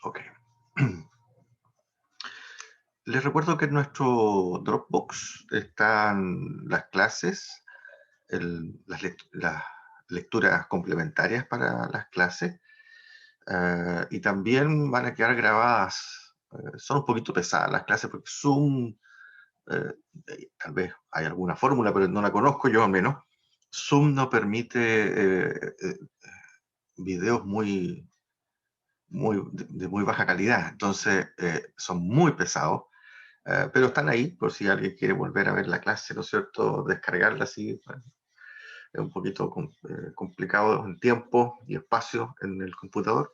Ok. Les recuerdo que en nuestro Dropbox están las clases, las lecturas complementarias para las clases, y también van a quedar grabadas. Son un poquito pesadas las clases porque Zoom, eh, tal vez hay alguna fórmula, pero no la conozco yo al menos. Zoom no permite videos de muy baja calidad, entonces son muy pesados. Pero están ahí por si alguien quiere volver a ver la clase, ¿no es cierto? Descargarla así, bueno, es un poquito complicado en tiempo y espacio en el computador,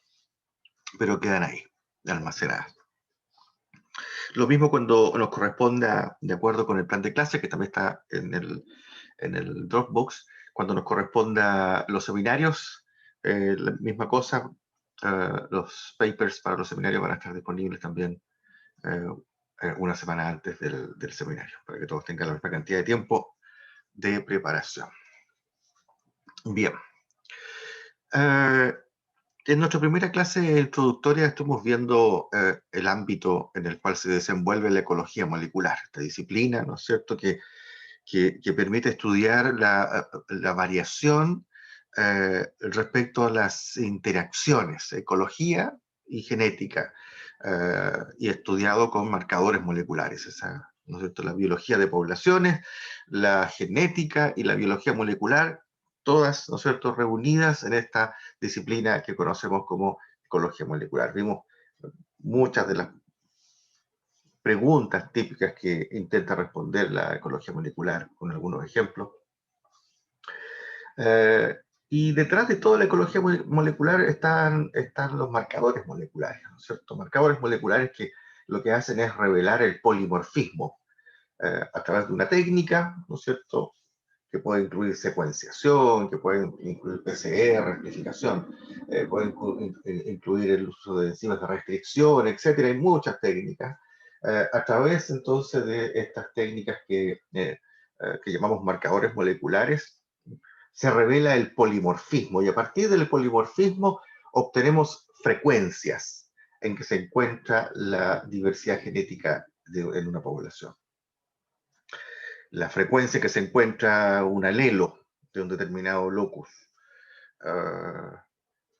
pero quedan ahí, almacenadas. Lo mismo cuando nos corresponda, de acuerdo con el plan de clase, que también está en el Dropbox, cuando nos corresponda los seminarios, la misma cosa, los papers para los seminarios van a estar disponibles también eh, una semana antes del seminario, para que todos tengan la misma cantidad de tiempo de preparación. Bien. Eh, en nuestra primera clase introductoria estuvimos viendo el ámbito en el cual se desenvuelve la ecología molecular, esta disciplina, ¿no es cierto?, que permite estudiar la variación respecto a las interacciones, ecología y genética, y estudiado con marcadores moleculares, esa, ¿no es cierto?, la biología de poblaciones, la genética y la biología molecular, todas, ¿no es cierto?, reunidas en esta disciplina que conocemos como ecología molecular. Vimos muchas de las preguntas típicas que intenta responder la ecología molecular con algunos ejemplos. Eh, y detrás de toda la ecología molecular están los marcadores moleculares, ¿no es cierto? Marcadores moleculares que lo que hacen es revelar el polimorfismo a través de una técnica, ¿no es cierto?, que puede incluir secuenciación, que puede incluir PCR, amplificación, puede incluir el uso de enzimas de restricción, etcétera. Hay muchas técnicas. A través entonces de estas técnicas que llamamos marcadores moleculares, se revela el polimorfismo y a partir del polimorfismo obtenemos frecuencias en que se encuentra la diversidad genética en una población. La frecuencia que se encuentra un alelo de un determinado locus, uh,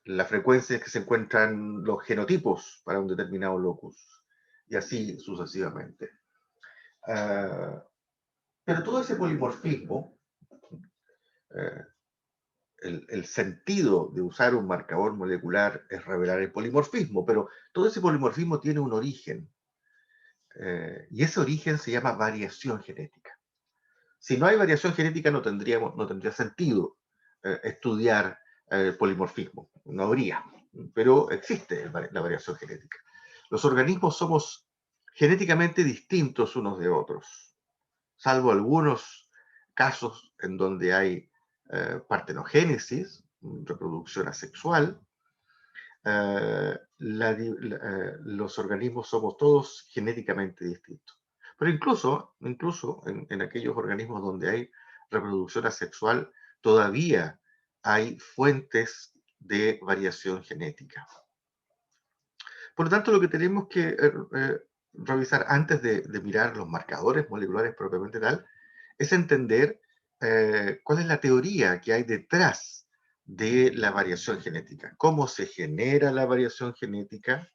la frecuencia que se encuentran los genotipos para un determinado locus, y así sucesivamente. Uh, pero todo ese polimorfismo, uh, el sentido de usar un marcador molecular es revelar el polimorfismo, pero todo ese polimorfismo tiene un origen, y ese origen se llama variación genética. Si no hay variación genética no tendría sentido estudiar polimorfismo, no habría, pero existe la variación genética. Los organismos somos genéticamente distintos unos de otros, salvo algunos casos en donde hay partenogénesis, reproducción asexual. Los organismos somos todos genéticamente distintos. Pero incluso en aquellos organismos donde hay reproducción asexual, todavía hay fuentes de variación genética. Por lo tanto, lo que tenemos que revisar antes de mirar los marcadores moleculares propiamente tal, es entender cuál es la teoría que hay detrás de la variación genética, cómo se genera la variación genética,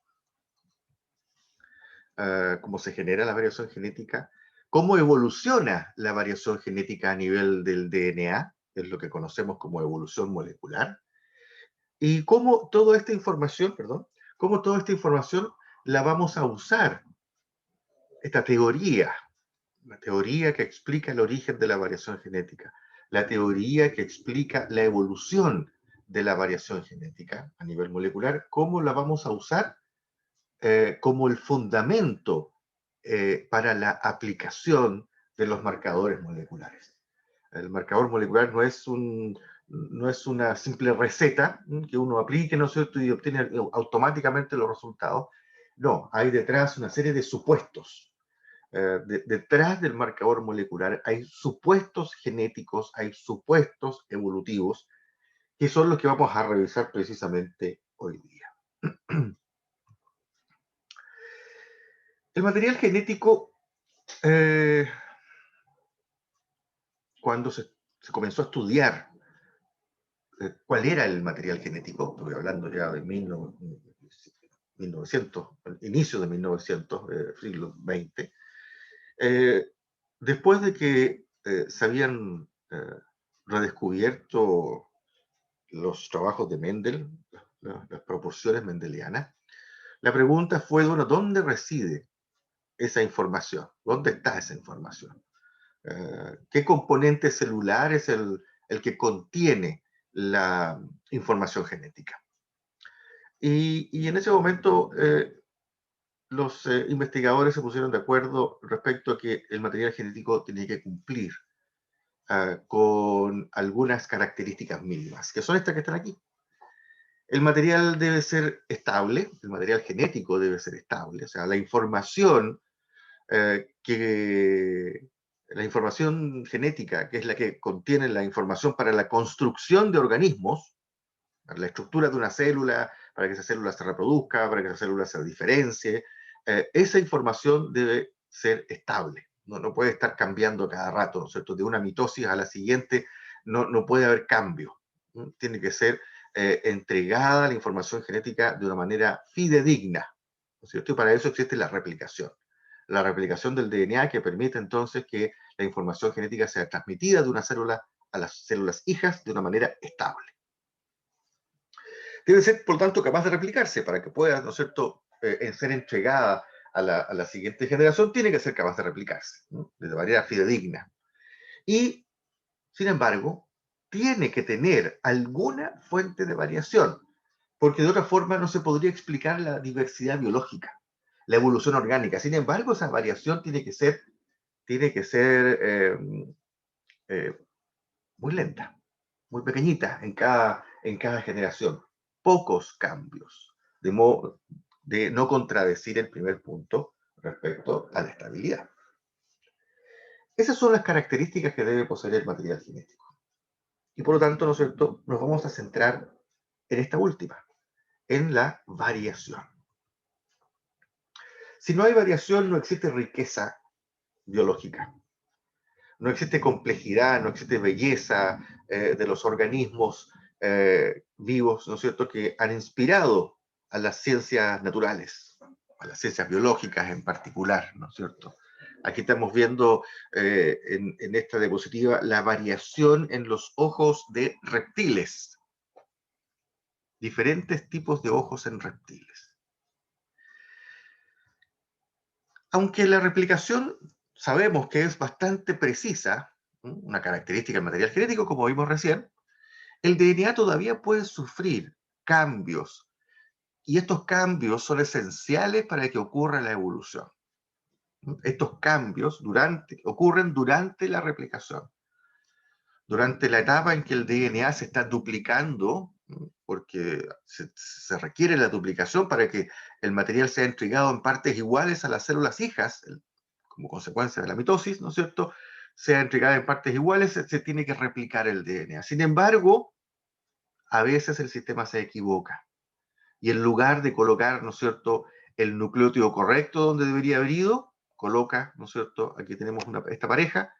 cómo se genera la variación genética, cómo evoluciona la variación genética a nivel del DNA, es lo que conocemos como evolución molecular, y cómo toda esta información, perdón, cómo toda esta información la vamos a usar, esta teoría, la teoría que explica el origen de la variación genética, la teoría que explica la evolución de la variación genética a nivel molecular, cómo la vamos a usar como el fundamento para la aplicación de los marcadores moleculares. El marcador molecular no es una simple receta que uno aplique, ¿no es cierto?, y obtiene automáticamente los resultados. No, hay detrás una serie de supuestos. Detrás del marcador molecular hay supuestos genéticos, hay supuestos evolutivos, que son los que vamos a revisar precisamente hoy día. El material genético, eh, cuando se comenzó a estudiar cuál era el material genético, estoy hablando ya de 1900, inicio de 1900, siglo XX, eh, después de que se habían redescubierto los trabajos de Mendel, las proporciones mendelianas, la pregunta fue, bueno, ¿dónde reside esa información? ¿Dónde está esa información? ¿Qué componente celular es el que contiene la información genética? Y en ese momento los investigadores se pusieron de acuerdo respecto a que el material genético tenía que cumplir con algunas características mínimas, que son estas que están aquí. El material debe ser estable, el material genético debe ser estable, o sea, la información genética, que es la que contiene la información para la construcción de organismos, para la estructura de una célula, para que esa célula se reproduzca, para que esa célula se diferencie, esa información debe ser estable. No puede estar cambiando cada rato, ¿no es cierto? De una mitosis a la siguiente no puede haber cambio. ¿No? Tiene que ser entregada la información genética de una manera fidedigna, ¿no es cierto? Y para eso existe la replicación del DNA, que permite entonces que la información genética sea transmitida de una célula a las células hijas de una manera estable. Debe ser, por lo tanto, capaz de replicarse para que pueda, ¿no es cierto?, ser entregada a la siguiente generación, tiene que ser capaz de replicarse, ¿no?, de manera fidedigna. Y, sin embargo, tiene que tener alguna fuente de variación, porque de otra forma no se podría explicar la diversidad biológica, la evolución orgánica. Sin embargo, esa variación tiene que ser eh, muy lenta, muy pequeñita en cada generación. Pocos cambios, de modo de no contradecir el primer punto respecto a la estabilidad. Esas son las características que debe poseer el material genético. Y por lo tanto, ¿no es cierto?, nos vamos a centrar en esta última, en la variación. Si no hay variación, no existe riqueza biológica. No existe complejidad, no existe belleza de los organismos vivos, ¿no es cierto?, que han inspirado a las ciencias naturales, a las ciencias biológicas en particular, ¿no es cierto? Aquí estamos viendo en esta diapositiva la variación en los ojos de reptiles, diferentes tipos de ojos en reptiles. Aunque la replicación sabemos que es bastante precisa, una característica del material genético, como vimos recién, el DNA todavía puede sufrir cambios, y estos cambios son esenciales para que ocurra la evolución. Estos cambios ocurren durante la replicación, durante la etapa en que el DNA se está duplicando, porque se requiere la duplicación para que el material sea entregado en partes iguales a las células hijas, como consecuencia de la mitosis, ¿no es cierto?, sea entregada en partes iguales, se tiene que replicar el DNA. Sin embargo, a veces el sistema se equivoca y en lugar de colocar, ¿no es cierto?, el nucleótido correcto donde debería haber ido, coloca, ¿no es cierto?, aquí tenemos esta pareja,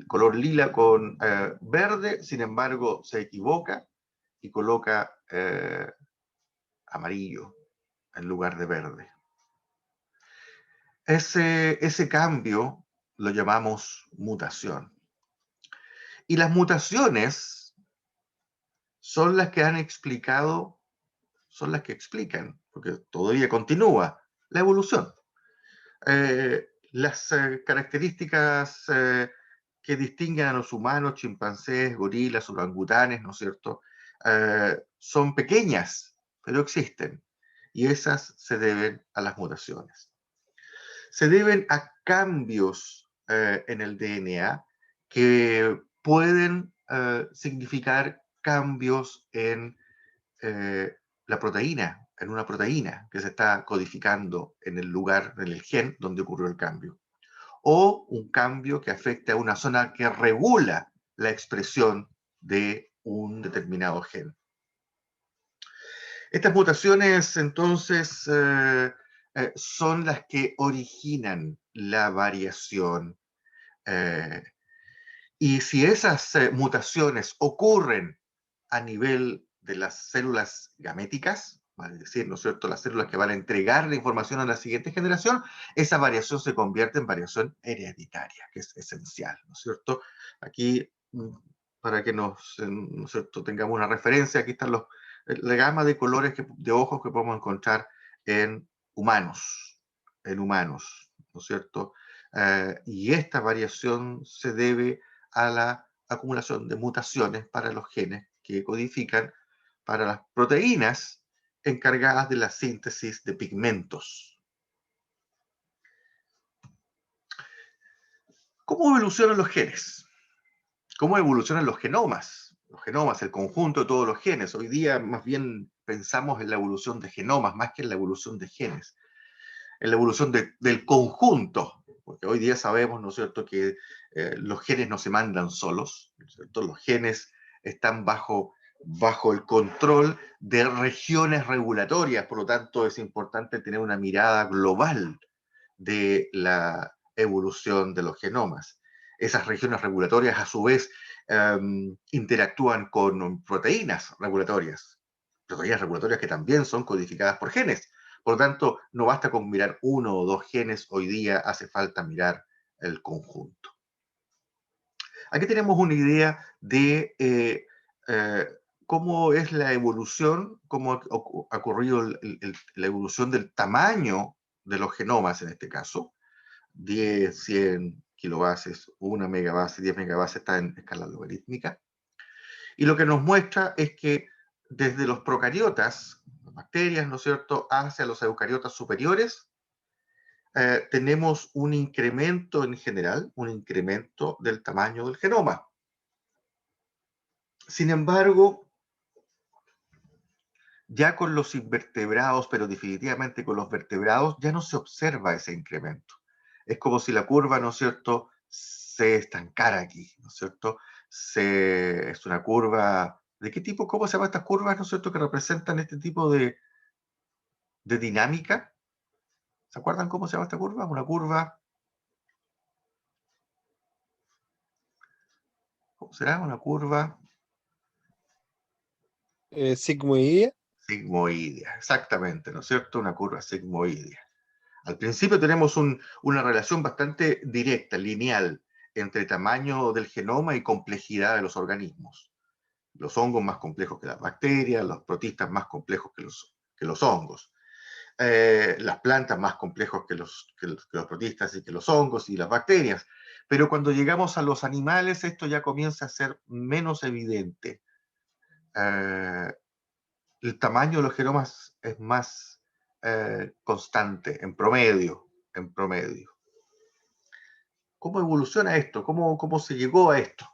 color lila con verde, sin embargo se equivoca y coloca amarillo en lugar de verde. Ese cambio lo llamamos mutación. Y las mutaciones son las que han explicado, son las que explican, porque todavía continúa, la evolución. Las características que distinguen a los humanos, chimpancés, gorilas, orangutanes, ¿no es cierto?, son pequeñas, pero existen. Y esas se deben a las mutaciones. Se deben a cambios en el DNA que pueden significar cambios en la proteína, en una proteína que se está codificando en el lugar, en el gen donde ocurrió el cambio. O un cambio que afecte a una zona que regula la expresión de un determinado gen. Estas mutaciones, entonces, son las que originan la variación. eh, y si esas mutaciones ocurren a nivel de las células gaméticas, vale decir, ¿no es cierto?, las células que van a entregar la información a la siguiente generación, esa variación se convierte en variación hereditaria, que es esencial, ¿no es cierto? Aquí, para que ¿no es cierto?, tengamos una referencia, aquí están la gama de colores de ojos que podemos encontrar en humanos, ¿no es cierto? Y esta variación se debe a la acumulación de mutaciones para los genes que codifican para las proteínas encargadas de la síntesis de pigmentos. ¿Cómo evolucionan los genes? ¿Cómo evolucionan los genomas? Los genomas, el conjunto de todos los genes. Hoy día más bien pensamos en la evolución de genomas más que en la evolución de genes, en la evolución del conjunto, porque hoy día sabemos, ¿no es cierto?, que los genes no se mandan solos, ¿no es cierto? Los genes están bajo el control de regiones regulatorias, por lo tanto es importante tener una mirada global de la evolución de los genomas. Esas regiones regulatorias, a su vez, interactúan con proteínas regulatorias que también son codificadas por genes. Por lo tanto, no basta con mirar uno o dos genes, hoy día hace falta mirar el conjunto. Aquí tenemos una idea de eh, cómo es la evolución, cómo ha ocurrido la evolución del tamaño de los genomas en este caso. 10, 100 kilobases, 1 megabase, 10 megabases está en escala logarítmica. Y lo que nos muestra es que desde los procariotas, las bacterias, ¿no es cierto?, hacia los eucariotas superiores, tenemos un incremento en general, un incremento del tamaño del genoma. Sin embargo, ya con los invertebrados, pero definitivamente con los vertebrados, ya no se observa ese incremento. Es como si la curva, ¿no es cierto?, se estancara aquí, ¿no es cierto? Es una curva, ¿de qué tipo? ¿Cómo se llaman estas curvas, ¿no es cierto?, que representan este tipo de dinámica? ¿Se acuerdan cómo se llama esta curva? Una curva, ¿cómo será? Una curva Sigmoidea. sigmoidea, exactamente, ¿no es cierto? Una curva sigmoidea. Al principio tenemos una relación bastante directa, lineal, entre tamaño del genoma y complejidad de los organismos. Los hongos más complejos que las bacterias, los protistas más complejos que los hongos. Las plantas más complejos que los protistas y que los hongos y las bacterias. Pero cuando llegamos a los animales, esto ya comienza a ser menos evidente. El tamaño de los genomas es más constante, en promedio, en promedio. ¿Cómo evoluciona esto? ¿Cómo se llegó a esto?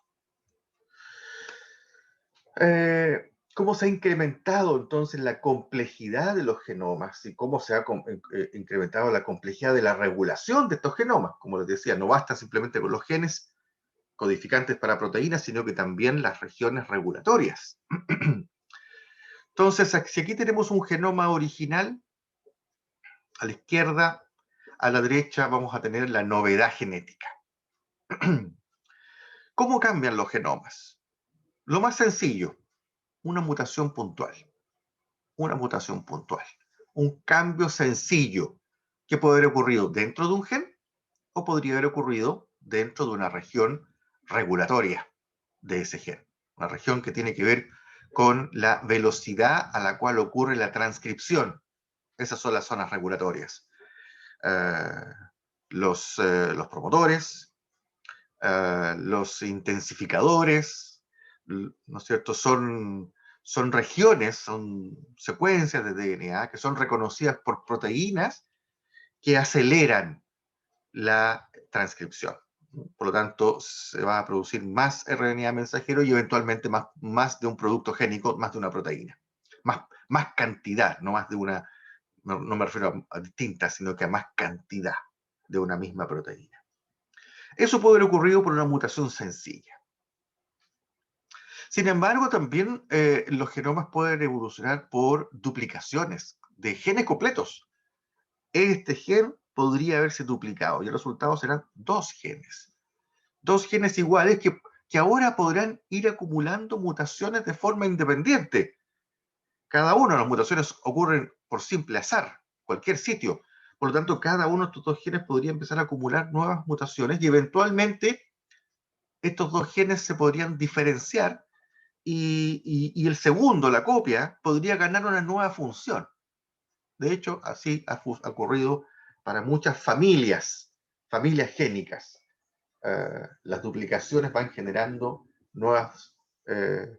¿Cómo se ha incrementado entonces la complejidad de los genomas y cómo se ha incrementado la complejidad de la regulación de estos genomas? Como les decía, no basta simplemente con los genes codificantes para proteínas, sino que también las regiones regulatorias. Entonces, si aquí tenemos un genoma original, a la izquierda, a la derecha vamos a tener la novedad genética. ¿Cómo cambian los genomas? Lo más sencillo, una mutación puntual. Una mutación puntual. Un cambio sencillo que puede haber ocurrido dentro de un gen o podría haber ocurrido dentro de una región regulatoria de ese gen. Una región que tiene que ver con la velocidad a la cual ocurre la transcripción. Esas son las zonas regulatorias. Los promotores, los intensificadores, ¿no es cierto? Son regiones, son secuencias de DNA que son reconocidas por proteínas que aceleran la transcripción. Por lo tanto, se va a producir más RNA mensajero y eventualmente más de un producto génico, más de una proteína. Más cantidad, no más de una, no me refiero a distintas, sino que a más cantidad de una misma proteína. Eso puede haber ocurrido por una mutación sencilla. Sin embargo, también los genomas pueden evolucionar por duplicaciones de genes completos. este gen podría haberse duplicado y el resultado serán dos genes iguales que ahora podrán ir acumulando mutaciones de forma independiente. Cada una de las mutaciones ocurren por simple azar, cualquier sitio. Por lo tanto, cada uno de estos dos genes podría empezar a acumular nuevas mutaciones y eventualmente estos dos genes se podrían diferenciar y el segundo, la copia, podría ganar una nueva función. De hecho, así ha ocurrido para muchas familias génicas. Las duplicaciones van generando nuevas, eh,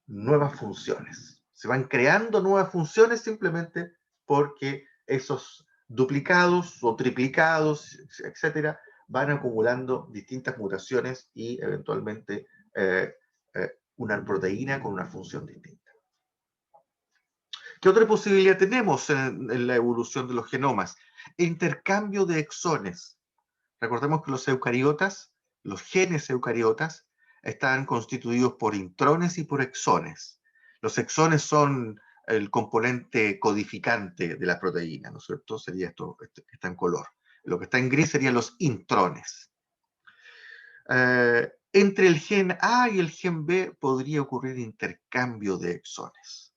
nuevas funciones. Se van creando nuevas funciones simplemente porque esos duplicados o triplicados, etcétera, van acumulando distintas mutaciones y eventualmente una proteína con una función distinta. ¿Qué otra posibilidad tenemos en la evolución de los genomas? Intercambio de exones. Recordemos que los eucariotas, los genes eucariotas, están constituidos por intrones y por exones. Los exones son el componente codificante de la proteína, ¿no es cierto? Sería esto que está en color. Lo que está en gris serían los intrones. Entre el gen A y el gen B podría ocurrir intercambio de exones.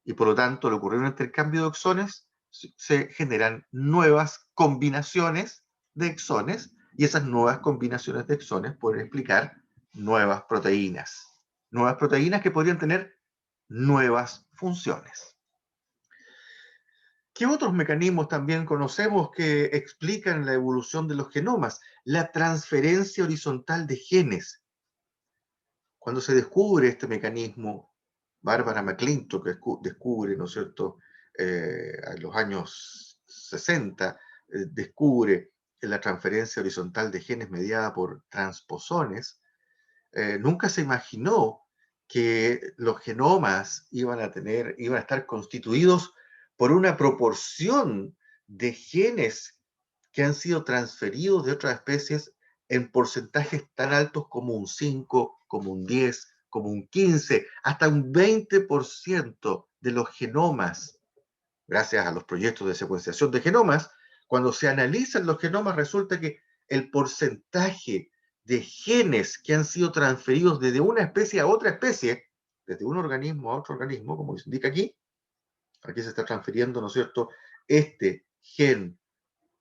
Y por lo tanto, al ocurrir un intercambio de exones, se generan nuevas combinaciones de exones y esas nuevas combinaciones de exones pueden explicar nuevas proteínas que podrían tener nuevas funciones. ¿Qué otros mecanismos también conocemos que explican la evolución de los genomas? La transferencia horizontal de genes. Cuando se descubre este mecanismo, Barbara McClintock descubre, ¿no es cierto?, en los años 60, descubre la transferencia horizontal de genes mediada por transposones. Nunca se imaginó que los genomas iban a estar constituidos por una proporción de genes que han sido transferidos de otras especies en porcentajes tan altos como un 5, como un 10, como un 15, hasta un 20% de los genomas, gracias a los proyectos de secuenciación de genomas. Cuando se analizan los genomas, resulta que el porcentaje de genes que han sido transferidos desde una especie a otra especie, desde un organismo a otro organismo, como se indica aquí se está transfiriendo, ¿no es cierto?, este gen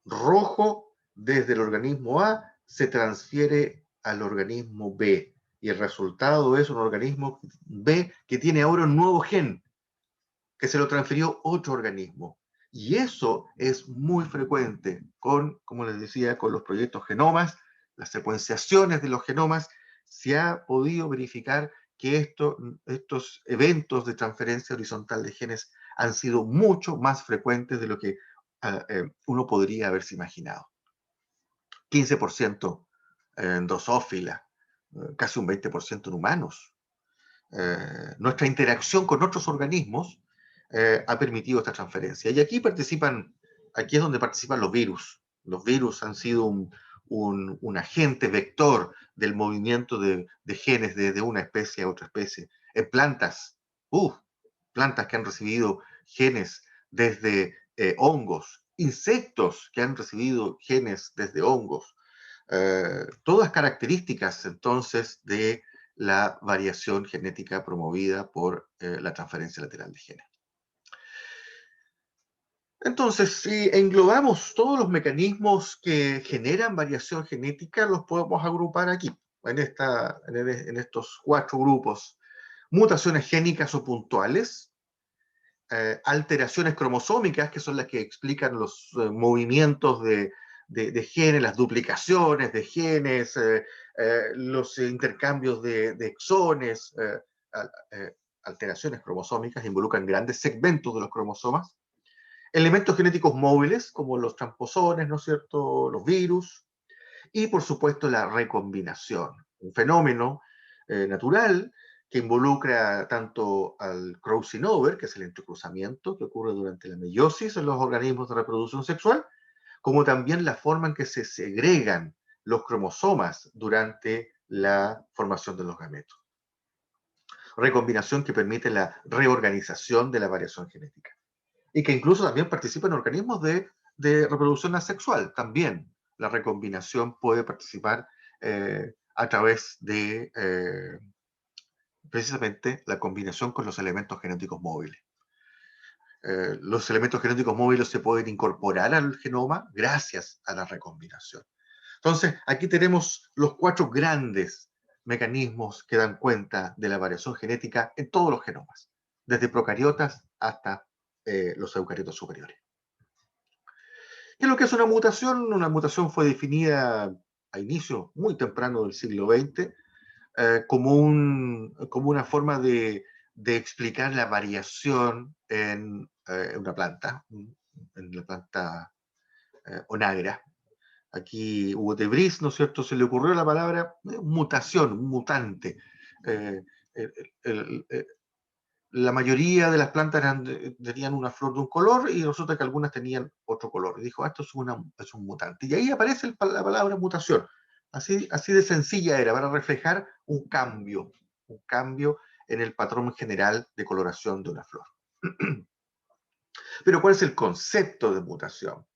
rojo desde el organismo A se transfiere al organismo B y el resultado es un organismo B que tiene ahora un nuevo gen que se lo transfirió otro organismo. Y eso es muy frecuente con, como les decía, con los proyectos genomas, las secuenciaciones de los genomas. Se ha podido verificar que estos eventos de transferencia horizontal de genes han sido mucho más frecuentes de lo que uno podría haberse imaginado. 15% en drosófila, casi un 20% en humanos. Nuestra interacción con otros organismos ha permitido esta transferencia. Y aquí es donde participan los virus. Los virus han sido un agente vector del movimiento de genes de una especie a otra especie. En plantas que han recibido genes desde hongos, insectos que han recibido genes desde hongos, todas características entonces de la variación genética promovida por la transferencia lateral de genes. Entonces, si englobamos todos los mecanismos que generan variación genética, los podemos agrupar aquí, en estos 4 grupos. Mutaciones génicas o puntuales, alteraciones cromosómicas, que son las que explican los movimientos de genes, las duplicaciones de genes, los intercambios de exones, alteraciones cromosómicas involucran grandes segmentos de los cromosomas. Elementos genéticos móviles, como los transposones, ¿no es cierto?, los virus, y por supuesto la recombinación, un fenómeno natural que involucra tanto al crossing over, que es el entrecruzamiento que ocurre durante la meiosis en los organismos de reproducción sexual, como también la forma en que se segregan los cromosomas durante la formación de los gametos. Recombinación que permite la reorganización de la variación genética y que incluso también participa en organismos de de reproducción asexual. También la recombinación puede participar a través de precisamente la combinación con los elementos genéticos móviles. Los elementos genéticos móviles se pueden incorporar al genoma gracias a la recombinación. Entonces, aquí tenemos los 4 grandes mecanismos que dan cuenta de la variación genética en todos los genomas, desde procariotas hasta los eucariotas superiores. ¿Qué es lo que es una mutación? Una mutación fue definida a inicio muy temprano del siglo XX como una forma de explicar la variación en una planta, en la planta onagra. Aquí Hugo de Vries, ¿no es cierto?, se le ocurrió la palabra mutación, un mutante. Eh, el, el, el, la mayoría de las plantas tenían una flor de un color y resulta que algunas tenían otro color. Y dijo, esto es un mutante. Y ahí aparece la palabra mutación. Así de sencilla era, para reflejar un cambio en el patrón general de coloración de una flor. Pero ¿cuál es el concepto de mutación?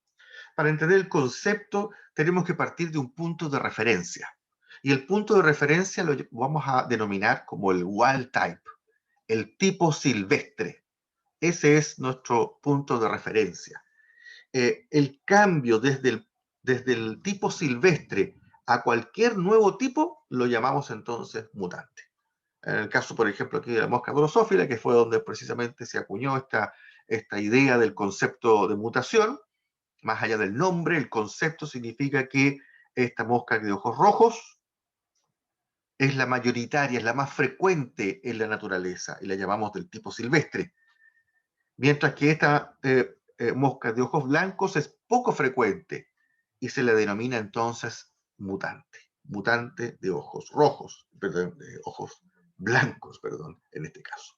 Para entender el concepto tenemos que partir de un punto de referencia. Y el punto de referencia lo vamos a denominar como el wild type, el tipo silvestre. Ese es nuestro punto de referencia. El cambio desde el tipo silvestre a cualquier nuevo tipo lo llamamos entonces mutante. En el caso, por ejemplo, aquí de la mosca drosófila, que fue donde precisamente se acuñó esta idea del concepto de mutación, más allá del nombre, el concepto significa que esta mosca de ojos rojos es la mayoritaria, es la más frecuente en la naturaleza y la llamamos del tipo silvestre. Mientras que esta mosca de ojos blancos es poco frecuente y se le denomina entonces mutante de ojos rojos, perdón, de ojos blancos, perdón, en este caso.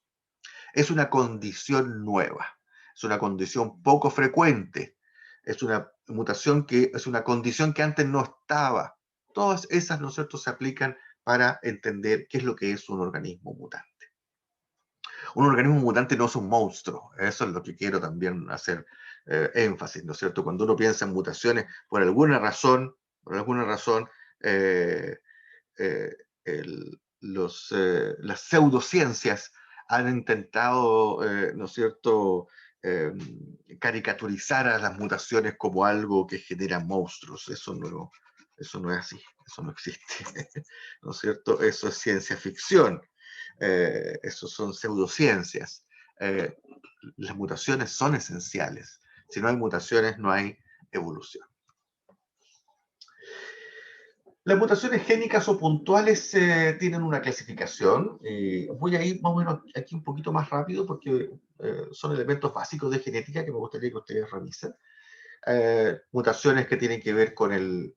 Es una condición nueva, es una condición poco frecuente, es una mutación que es una condición que antes no estaba. Todas esas, ¿no es cierto?, se aplican para entender qué es lo que es un organismo mutante. Un organismo mutante no es un monstruo, eso es lo que quiero también hacer énfasis, ¿no es cierto? Cuando uno piensa en mutaciones, por alguna razón, eh, eh, las pseudociencias han intentado, ¿no es cierto?, eh, caricaturizar a las mutaciones como algo que genera monstruos. Eso no es así, eso no existe, ¿no es cierto? Eso es ciencia ficción. Eso son pseudociencias. Eh, las mutaciones son esenciales. Si no hay mutaciones, no hay evolución. Las mutaciones génicas o puntuales tienen una clasificación. Voy a ir más o menos aquí un poquito más rápido porque son elementos básicos de genética que me gustaría que ustedes revisen. Mutaciones que tienen que ver con el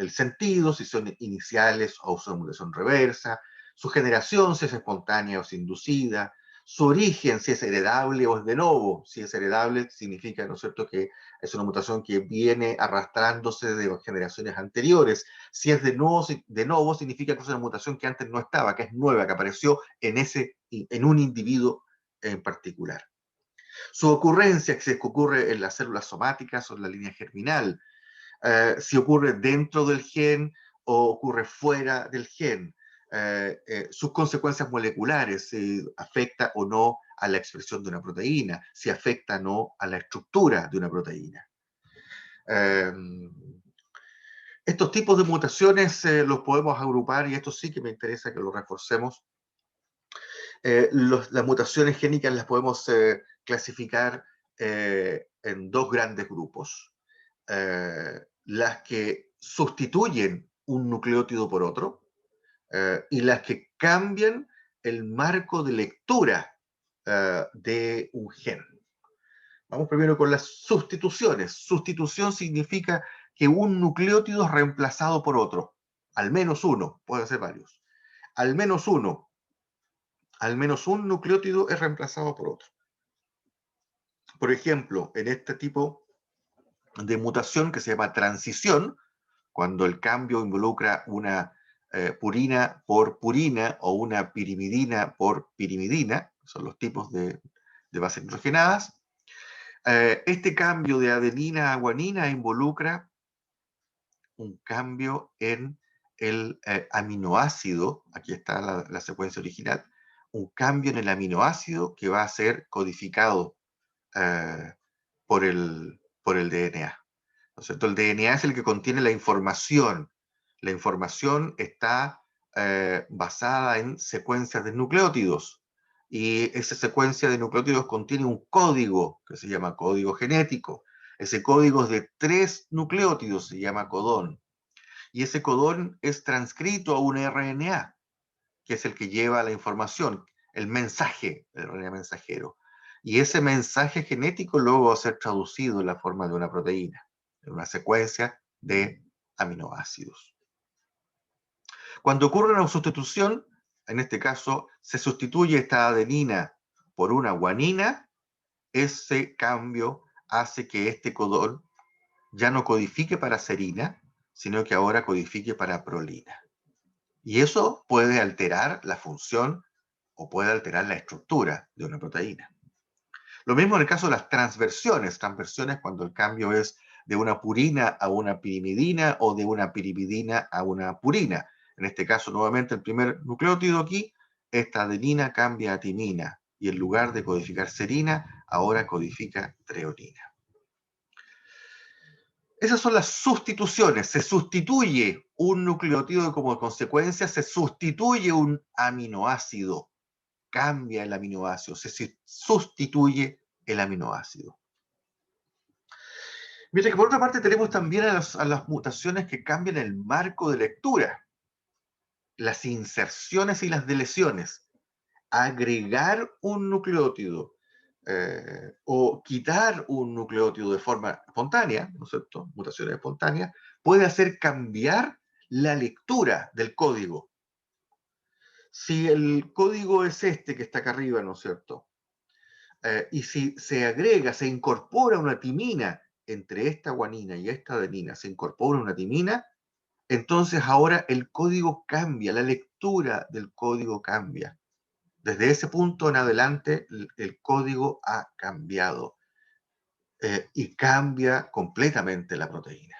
sentido, si son iniciales o son mutación reversa, su generación, si es espontánea o si inducida, su origen, si es heredable o es de novo. Si es heredable, significa, ¿no es cierto?, que es una mutación que viene arrastrándose de generaciones anteriores. Si es de novo, significa que es una mutación que antes no estaba, que es nueva, que apareció en un individuo en particular. Su ocurrencia, si es que ocurre en las células somáticas o en la línea germinal, si ocurre dentro del gen o ocurre fuera del gen, sus consecuencias moleculares, si afecta o no a la expresión de una proteína, si afecta o no a la estructura de una proteína. Estos tipos de mutaciones los podemos agrupar, y esto sí que me interesa que lo reforcemos. Las mutaciones génicas las podemos clasificar en 2 grandes grupos. Las que sustituyen un nucleótido por otro y las que cambian el marco de lectura de un gen. Vamos primero con las sustituciones. Sustitución significa que un nucleótido es reemplazado por otro. Al menos uno, pueden ser varios. Al menos uno. Al menos un nucleótido es reemplazado por otro. Por ejemplo, en este tipo de mutación que se llama transición, cuando el cambio involucra una purina por purina o una pirimidina por pirimidina, son los tipos de bases nitrogenadas, Este cambio de adenina a guanina involucra un cambio en el aminoácido, aquí está la secuencia original, un cambio en el aminoácido que va a ser codificado eh, por el DNA. ¿No es cierto? El DNA es el que contiene la información. La información está basada en secuencias de nucleótidos. Y esa secuencia de nucleótidos contiene un código que se llama código genético. Ese código es de 3 nucleótidos, se llama codón. Y ese codón es transcrito a un RNA, que es el que lleva la información, el mensaje, el RNA mensajero. Y ese mensaje genético luego va a ser traducido en la forma de una proteína, en una secuencia de aminoácidos. Cuando ocurre una sustitución, en este caso se sustituye esta adenina por una guanina, ese cambio hace que este codón ya no codifique para serina, sino que ahora codifique para prolina. Y eso puede alterar la función o puede alterar la estructura de una proteína. Lo mismo en el caso de las transversiones. Transversiones cuando el cambio es de una purina a una pirimidina o de una pirimidina a una purina. En este caso, nuevamente, el primer nucleótido aquí, esta adenina cambia a timina y en lugar de codificar serina, ahora codifica treonina. Esas son las sustituciones. Se sustituye un nucleótido y como consecuencia se sustituye un aminoácido. Cambia el aminoácido, se sustituye el aminoácido. Mientras que por otra parte tenemos también a las mutaciones que cambian el marco de lectura, las inserciones y las deleciones. Agregar un nucleótido o quitar un nucleótido de forma espontánea, ¿no es cierto? Mutaciones espontáneas, puede hacer cambiar la lectura del código. Si el código es este que está acá arriba, ¿no es cierto? Y si se agrega, se incorpora una timina entre esta guanina y esta adenina, se incorpora una timina, entonces ahora el código cambia, la lectura del código cambia. Desde ese punto en adelante, el código ha cambiado y cambia completamente la proteína.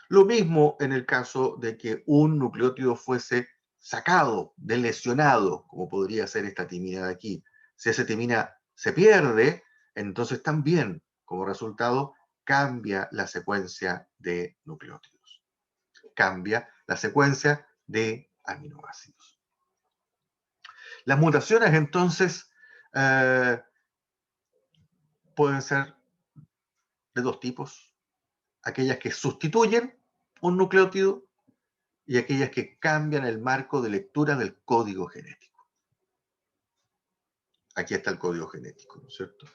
Lo mismo en el caso de que un nucleótido fuese sacado, delecionado, como podría ser esta timina de aquí. Si esa timina se pierde, entonces también, como resultado, cambia la secuencia de nucleótidos. Cambia la secuencia de aminoácidos. Las mutaciones, entonces, pueden ser de dos tipos. Aquellas que sustituyen un nucleótido y aquellas que cambian el marco de lectura del código genético. Aquí está el código genético, ¿no es cierto?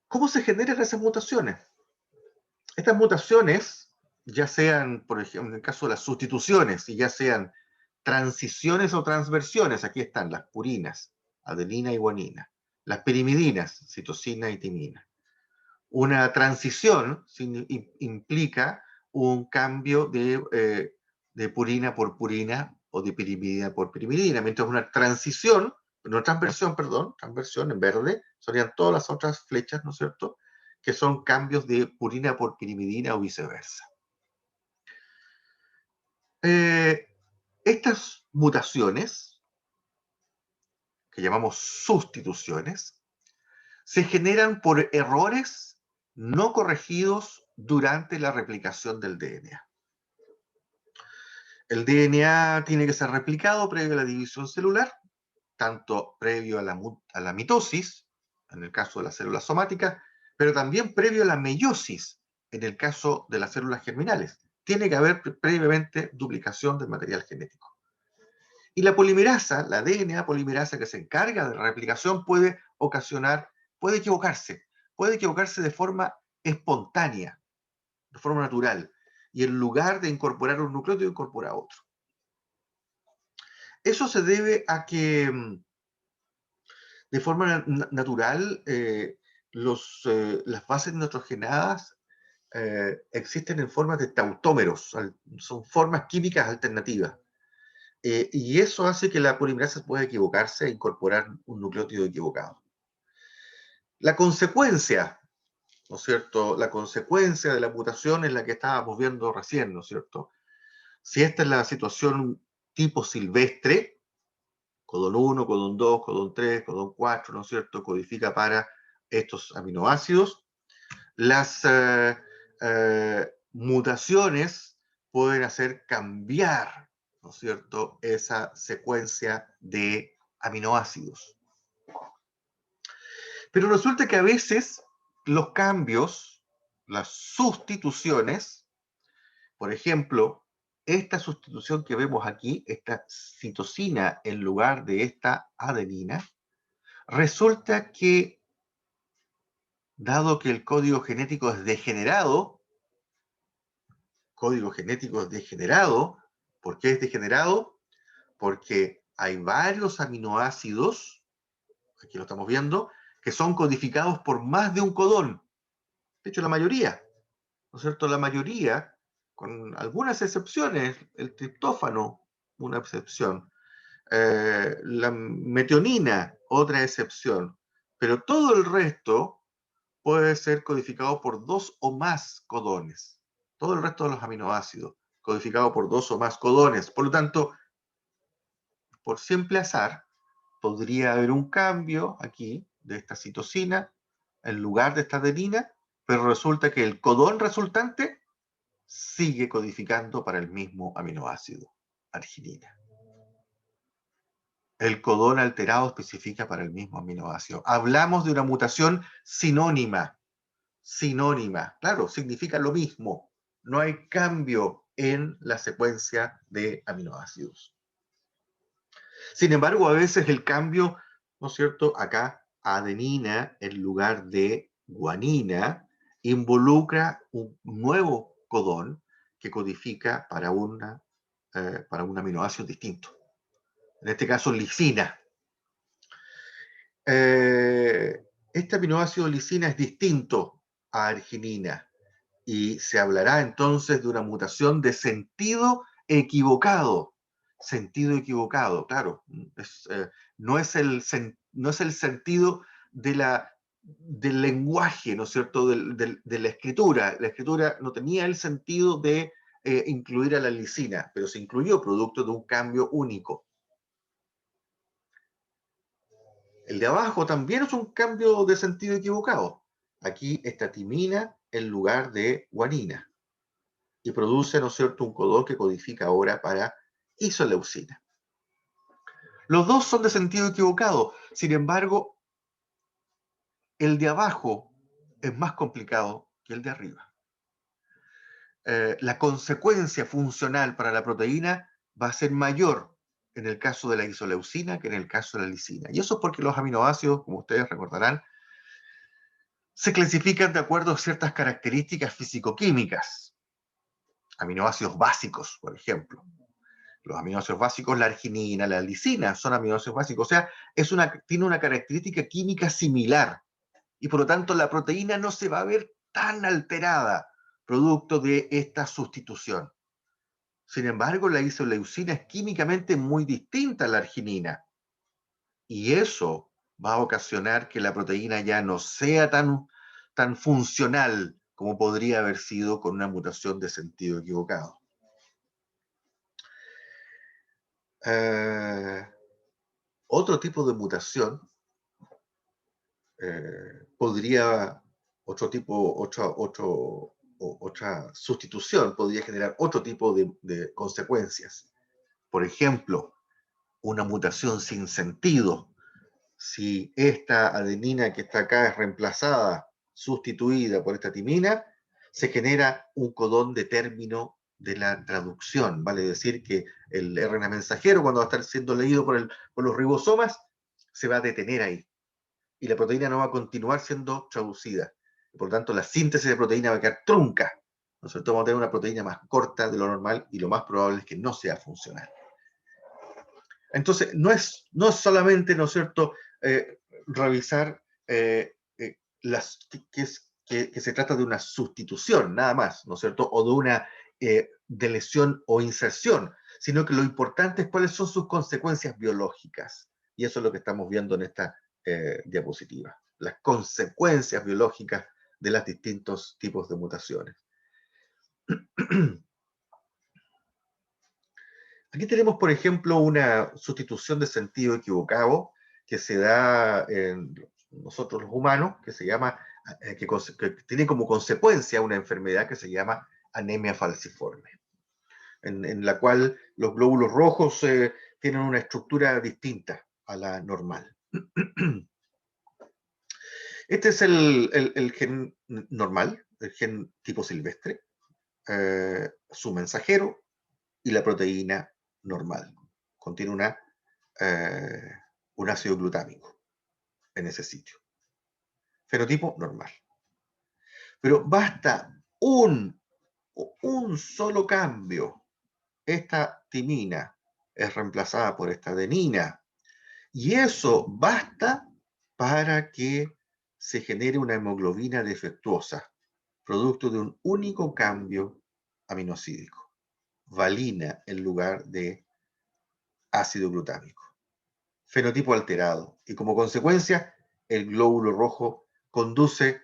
¿Cómo se generan esas mutaciones? Estas mutaciones, ya sean, por ejemplo, en el caso de las sustituciones, y ya sean transiciones o transversiones, aquí están las purinas, adenina y guanina, las pirimidinas, citosina y timina. Una transición implica un cambio de purina por purina o de pirimidina por pirimidina, mientras una transición, no transversión, perdón, transversión en verde, serían todas las otras flechas, ¿no es cierto?, que son cambios de purina por pirimidina o viceversa. Estas mutaciones, que llamamos sustituciones, se generan por errores no corregidos durante la replicación del DNA. El DNA tiene que ser replicado previo a la división celular, tanto previo a la mitosis, en el caso de las células somáticas, pero también previo a la meiosis, en el caso de las células germinales. Tiene que haber previamente duplicación del material genético. Y la polimerasa, la DNA polimerasa que se encarga de la replicación, puede equivocarse de forma espontánea, de forma natural, y en lugar de incorporar un nucleótido, incorpora otro. Eso se debe a que de forma natural las bases nitrogenadas existen en forma de tautómeros, son formas químicas alternativas. Y eso hace que la polimerasa pueda equivocarse e incorporar un nucleótido equivocado. La consecuencia, ¿no es cierto? La consecuencia de la mutación es la que estábamos viendo recién, ¿no es cierto? Si esta es la situación tipo silvestre, codón 1, codón 2, codón 3, codón 4, ¿no es cierto? Codifica para estos aminoácidos. Las mutaciones pueden hacer cambiar, ¿no es cierto?, esa secuencia de aminoácidos. Pero resulta que a veces los cambios, las sustituciones, por ejemplo, esta sustitución que vemos aquí, esta citosina en lugar de esta adenina, resulta que, dado que el código genético es degenerado, ¿por qué es degenerado? Porque hay varios aminoácidos, aquí lo estamos viendo, que son codificados por más de un codón. De hecho, la mayoría, ¿no es cierto? La mayoría, con algunas excepciones, el triptófano, una excepción, la metionina, otra excepción, pero todo el resto puede ser codificado por dos o más codones. Todo el resto de los aminoácidos, codificado por dos o más codones. Por lo tanto, por simple azar, podría haber un cambio aquí de esta citosina en lugar de esta adenina, pero resulta que el codón resultante sigue codificando para el mismo aminoácido, arginina. El codón alterado especifica para el mismo aminoácido. Hablamos de una mutación sinónima. Sinónima, claro, significa lo mismo. No hay cambio en la secuencia de aminoácidos. Sin embargo, a veces el cambio, ¿no es cierto? Acá, adenina en lugar de guanina, involucra un nuevo codón que codifica para un aminoácido distinto. En este caso, lisina. Este aminoácido lisina es distinto a arginina y se hablará entonces de una mutación de sentido equivocado. Sentido equivocado, claro. No es el sentido del lenguaje, ¿no es cierto?, de la escritura. La escritura no tenía el sentido de incluir a la lisina, pero se incluyó producto de un cambio único. El de abajo también es un cambio de sentido equivocado. Aquí está timina en lugar de guanina y produce, ¿no es cierto?, un codón que codifica ahora para isoleucina. Los dos son de sentido equivocado, sin embargo, el de abajo es más complicado que el de arriba. La consecuencia funcional para la proteína va a ser mayor en el caso de la isoleucina que en el caso de la lisina. Y eso es porque los aminoácidos, como ustedes recordarán, se clasifican de acuerdo a ciertas características físico-químicas. Aminoácidos básicos, por ejemplo. Los aminoácidos básicos, la arginina, la lisina, son aminoácidos básicos. O sea, tiene una característica química similar. Y por lo tanto, la proteína no se va a ver tan alterada producto de esta sustitución. Sin embargo, la isoleucina es químicamente muy distinta a la arginina. Y eso va a ocasionar que la proteína ya no sea tan funcional como podría haber sido con una mutación de sentido equivocado. Otro tipo de mutación otra sustitución podría generar otro tipo de consecuencias. Por ejemplo, una mutación sin sentido. Si esta adenina que está acá es reemplazada, sustituida por esta timina, se genera un codón de término de la traducción. Vale decir que el RNA mensajero, cuando va a estar siendo leído por los ribosomas, se va a detener ahí. Y la proteína no va a continuar siendo traducida. Por lo tanto, la síntesis de proteína va a quedar trunca. ¿No es cierto? Vamos a tener una proteína más corta de lo normal y lo más probable es que no sea funcional. Entonces, no es solamente, ¿no es cierto?, revisar que se trata de una sustitución, nada más, ¿no es cierto?, o de una deleción o inserción, sino que lo importante es cuáles son sus consecuencias biológicas. Y eso es lo que estamos viendo en esta diapositiva. Las consecuencias biológicas de los distintos tipos de mutaciones. Aquí tenemos, por ejemplo, una sustitución de sentido equivocado que se da en nosotros los humanos, que se llama, que tiene como consecuencia una enfermedad que se llama anemia falciforme, en la cual los glóbulos rojos tienen una estructura distinta a la normal. Este es el gen normal, el gen tipo silvestre, su mensajero y la proteína normal. Contiene un ácido glutámico en ese sitio. Fenotipo normal. Pero basta un solo cambio. Esta timina es reemplazada por esta adenina. Y eso basta para que se genere una hemoglobina defectuosa, producto de un único cambio aminosídico. Valina en lugar de ácido glutámico. Fenotipo alterado. Y como consecuencia, el glóbulo rojo conduce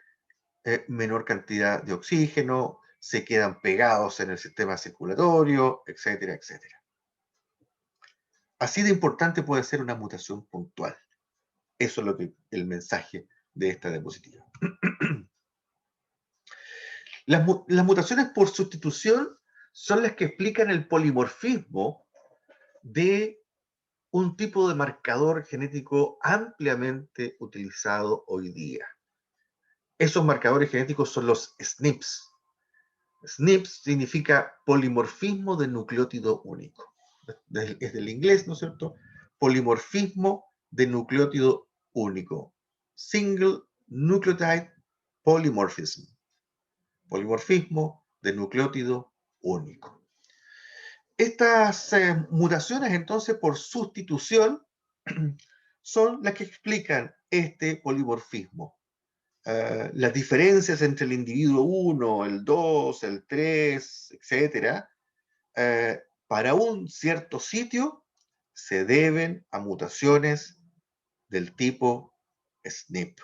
menor cantidad de oxígeno, se quedan pegados en el sistema circulatorio, etcétera, etcétera. Así de importante puede ser una mutación puntual. Eso es lo que el mensaje de esta diapositiva. Las mutaciones por sustitución son las que explican el polimorfismo de un tipo de marcador genético ampliamente utilizado hoy día. Esos marcadores genéticos son los SNPs. SNPs significa polimorfismo de nucleótido único. Es del inglés, ¿no es cierto? Polimorfismo de nucleótido único. Single nucleotide polymorphism. Polimorfismo de nucleótido único. Estas mutaciones, entonces, por sustitución, son las que explican este polimorfismo. Las diferencias entre el individuo 1, el 2, el 3, etcétera, para un cierto sitio se deben a mutaciones del tipo SNP,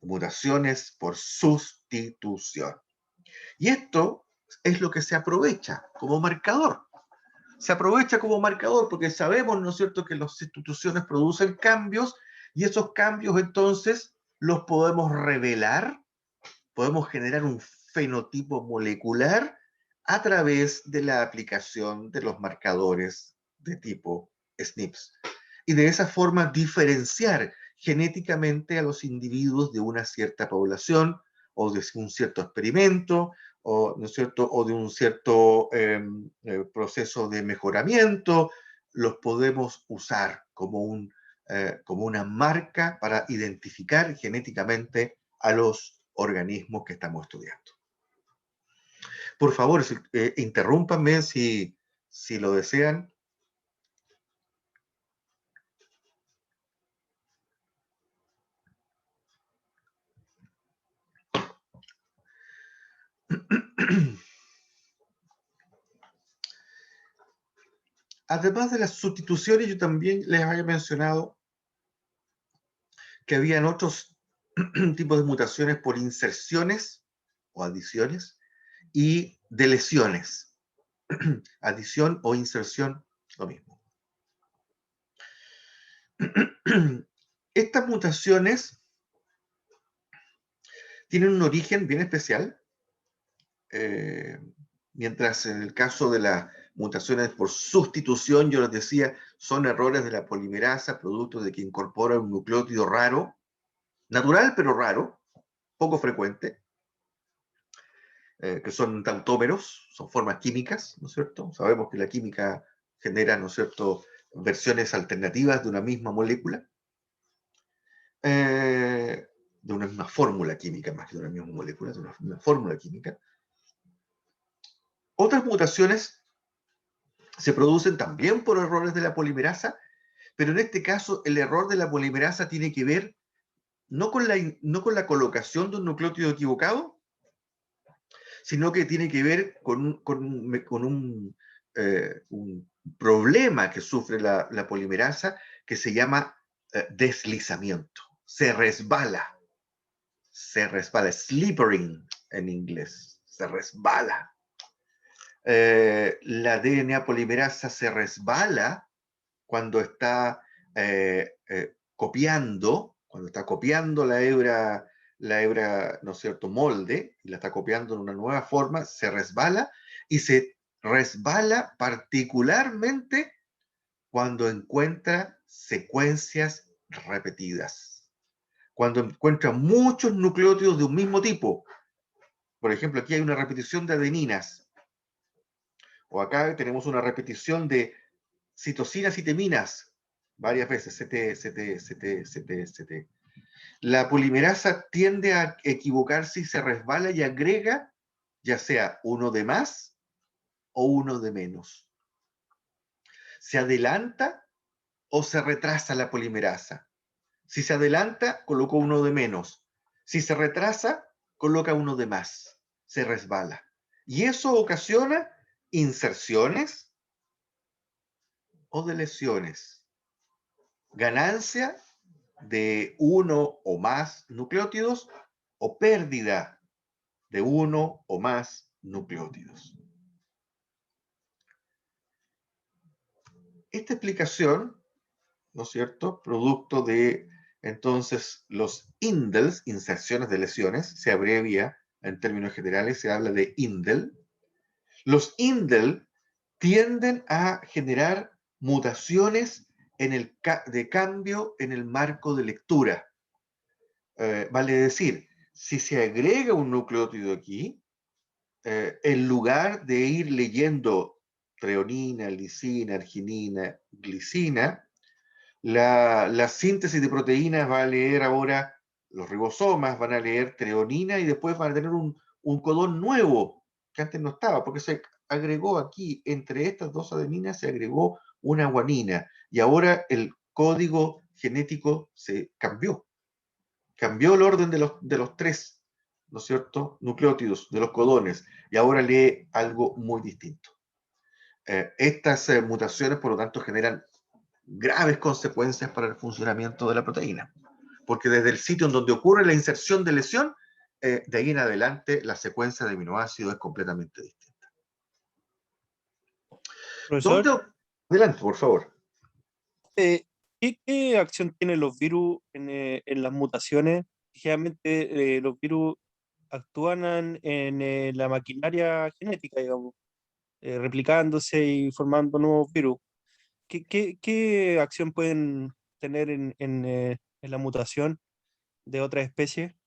mutaciones por sustitución. Y esto es lo que se aprovecha como marcador. Se aprovecha como marcador porque sabemos, ¿no es cierto?, que las sustituciones producen cambios y esos cambios entonces los podemos revelar, podemos generar un fenotipo molecular a través de la aplicación de los marcadores de tipo SNPs. Y de esa forma diferenciar genéticamente a los individuos de una cierta población o de un cierto experimento o, ¿no es cierto?, o de un cierto proceso de mejoramiento, los podemos usar como una marca para identificar genéticamente a los organismos que estamos estudiando. Por favor, interrúmpanme si lo desean. Además de las sustituciones, yo también les había mencionado que habían otros tipos de mutaciones por inserciones o adiciones y deleciones. Adición o inserción, lo mismo. Estas mutaciones tienen un origen bien especial, mientras en el caso de las mutaciones por sustitución, yo les decía, son errores de la polimerasa, producto de que incorpora un nucleótido raro, natural pero raro, poco frecuente, que son tautómeros, son formas químicas, ¿no es cierto? Sabemos que la química genera, ¿no es cierto?, versiones alternativas de una misma molécula, de una misma fórmula química, más que de una misma molécula, de una fórmula química. Otras mutaciones se producen también por errores de la polimerasa, pero en este caso el error de la polimerasa tiene que ver no con la colocación de un nucleótido equivocado, sino que tiene que ver con un problema que sufre la polimerasa que se llama deslizamiento. Se resbala, slippering en inglés, se resbala. La DNA polimerasa se resbala cuando está cuando está copiando la hebra, ¿no es cierto?, molde, y la está copiando en una nueva forma, se resbala, y se resbala particularmente cuando encuentra secuencias repetidas, cuando encuentra muchos nucleótidos de un mismo tipo. Por ejemplo, aquí hay una repetición de adeninas, o acá tenemos una repetición de citosinas y teminas, varias veces, CT. La polimerasa tiende a equivocarse y se resbala y agrega ya sea uno de más o uno de menos. Se adelanta o se retrasa la polimerasa. Si se adelanta, coloca uno de menos. Si se retrasa, coloca uno de más. Se resbala. Y eso ocasiona inserciones o deleciones. Ganancia de uno o más nucleótidos o pérdida de uno o más nucleótidos. Esta explicación, ¿no es cierto?, producto de entonces los indels, inserciones de lesiones, se abrevia en términos generales, se habla de indel. Los indel tienden a generar mutaciones de cambio en el marco de lectura. Vale decir, si se agrega un nucleótido aquí, en lugar de ir leyendo treonina, lisina, arginina, glicina, la síntesis de proteínas va a leer ahora, los ribosomas van a leer treonina y después van a tener un codón nuevo que antes no estaba, porque se agregó aquí, entre estas dos adeninas se agregó una guanina y ahora el código genético se cambió. Cambió el orden de los tres, ¿no es cierto?, nucleótidos, de los codones, y ahora lee algo muy distinto. Estas mutaciones, por lo tanto, generan graves consecuencias para el funcionamiento de la proteína, porque desde el sitio en donde ocurre la inserción de lesión, de ahí en adelante la secuencia de aminoácidos es completamente distinta. Profesor, ¿Dónde? Adelante, por favor. ¿qué acción tienen los virus en las mutaciones? Generalmente los virus actúan en la maquinaria genética, digamos, replicándose y formando nuevos virus. ¿Qué acción pueden tener en la mutación de otra especie?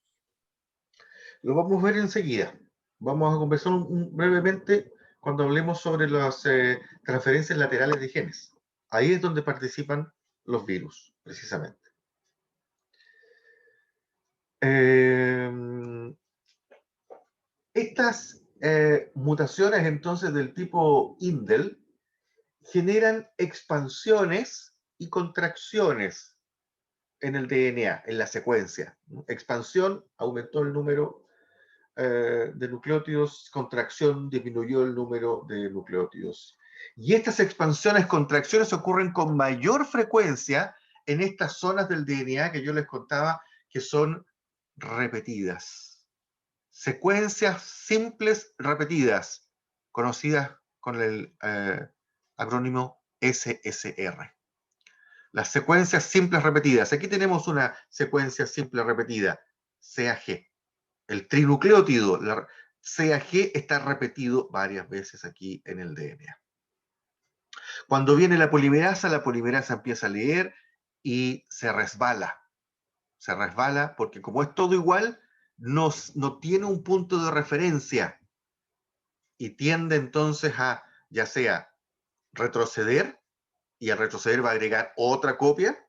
Lo vamos a ver enseguida. Vamos a conversar brevemente cuando hablemos sobre las transferencias laterales de genes. Ahí es donde participan los virus, precisamente. Estas mutaciones entonces del tipo indel generan expansiones y contracciones en el DNA, en la secuencia. Expansión, aumentó el número de nucleótidos, contracción, disminuyó el número de nucleótidos. Y estas expansiones, contracciones ocurren con mayor frecuencia en estas zonas del DNA que yo les contaba que son repetidas. Secuencias simples repetidas, conocidas con el acrónimo SSR. Las secuencias simples repetidas. Aquí tenemos una secuencia simple repetida, CAG. El trinucleótido, la CAG, está repetido varias veces aquí en el DNA. Cuando viene la polimerasa empieza a leer y se resbala. Se resbala porque como es todo igual, no tiene un punto de referencia y tiende entonces a, ya sea, retroceder, y al retroceder va a agregar otra copia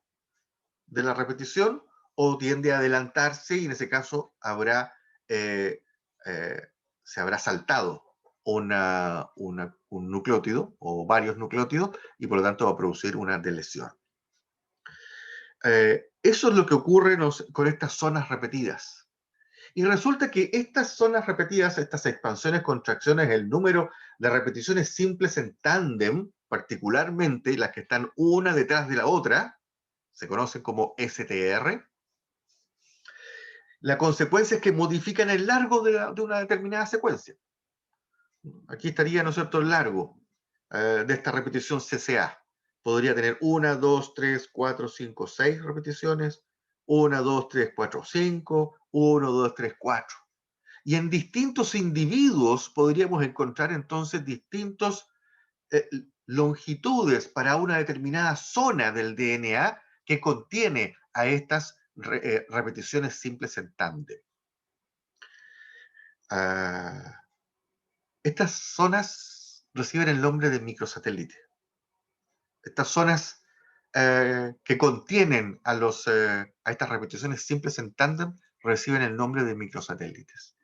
de la repetición, o tiende a adelantarse y en ese caso habrá se habrá saltado un nucleótido o varios nucleótidos y por lo tanto va a producir una delesión. Eso es lo que ocurre con estas zonas repetidas. Y resulta que estas zonas repetidas, estas expansiones, contracciones, el número de repeticiones simples en tándem particularmente las que están una detrás de la otra, se conocen como STR, la consecuencia es que modifican el largo de una determinada secuencia. Aquí estaría, ¿no es cierto?, el largo de esta repetición CCA. Podría tener 1, 2, 3, 4, 5, 6 repeticiones, 1, 2, 3, 4, 5, 1, 2, 3, 4. Y en distintos individuos podríamos encontrar entonces distintos longitudes para una determinada zona del DNA que contiene a estas repeticiones simples en tándem. Estas zonas reciben el nombre de microsatélites. Estas zonas que contienen a estas repeticiones simples en tándem reciben el nombre de microsatélites.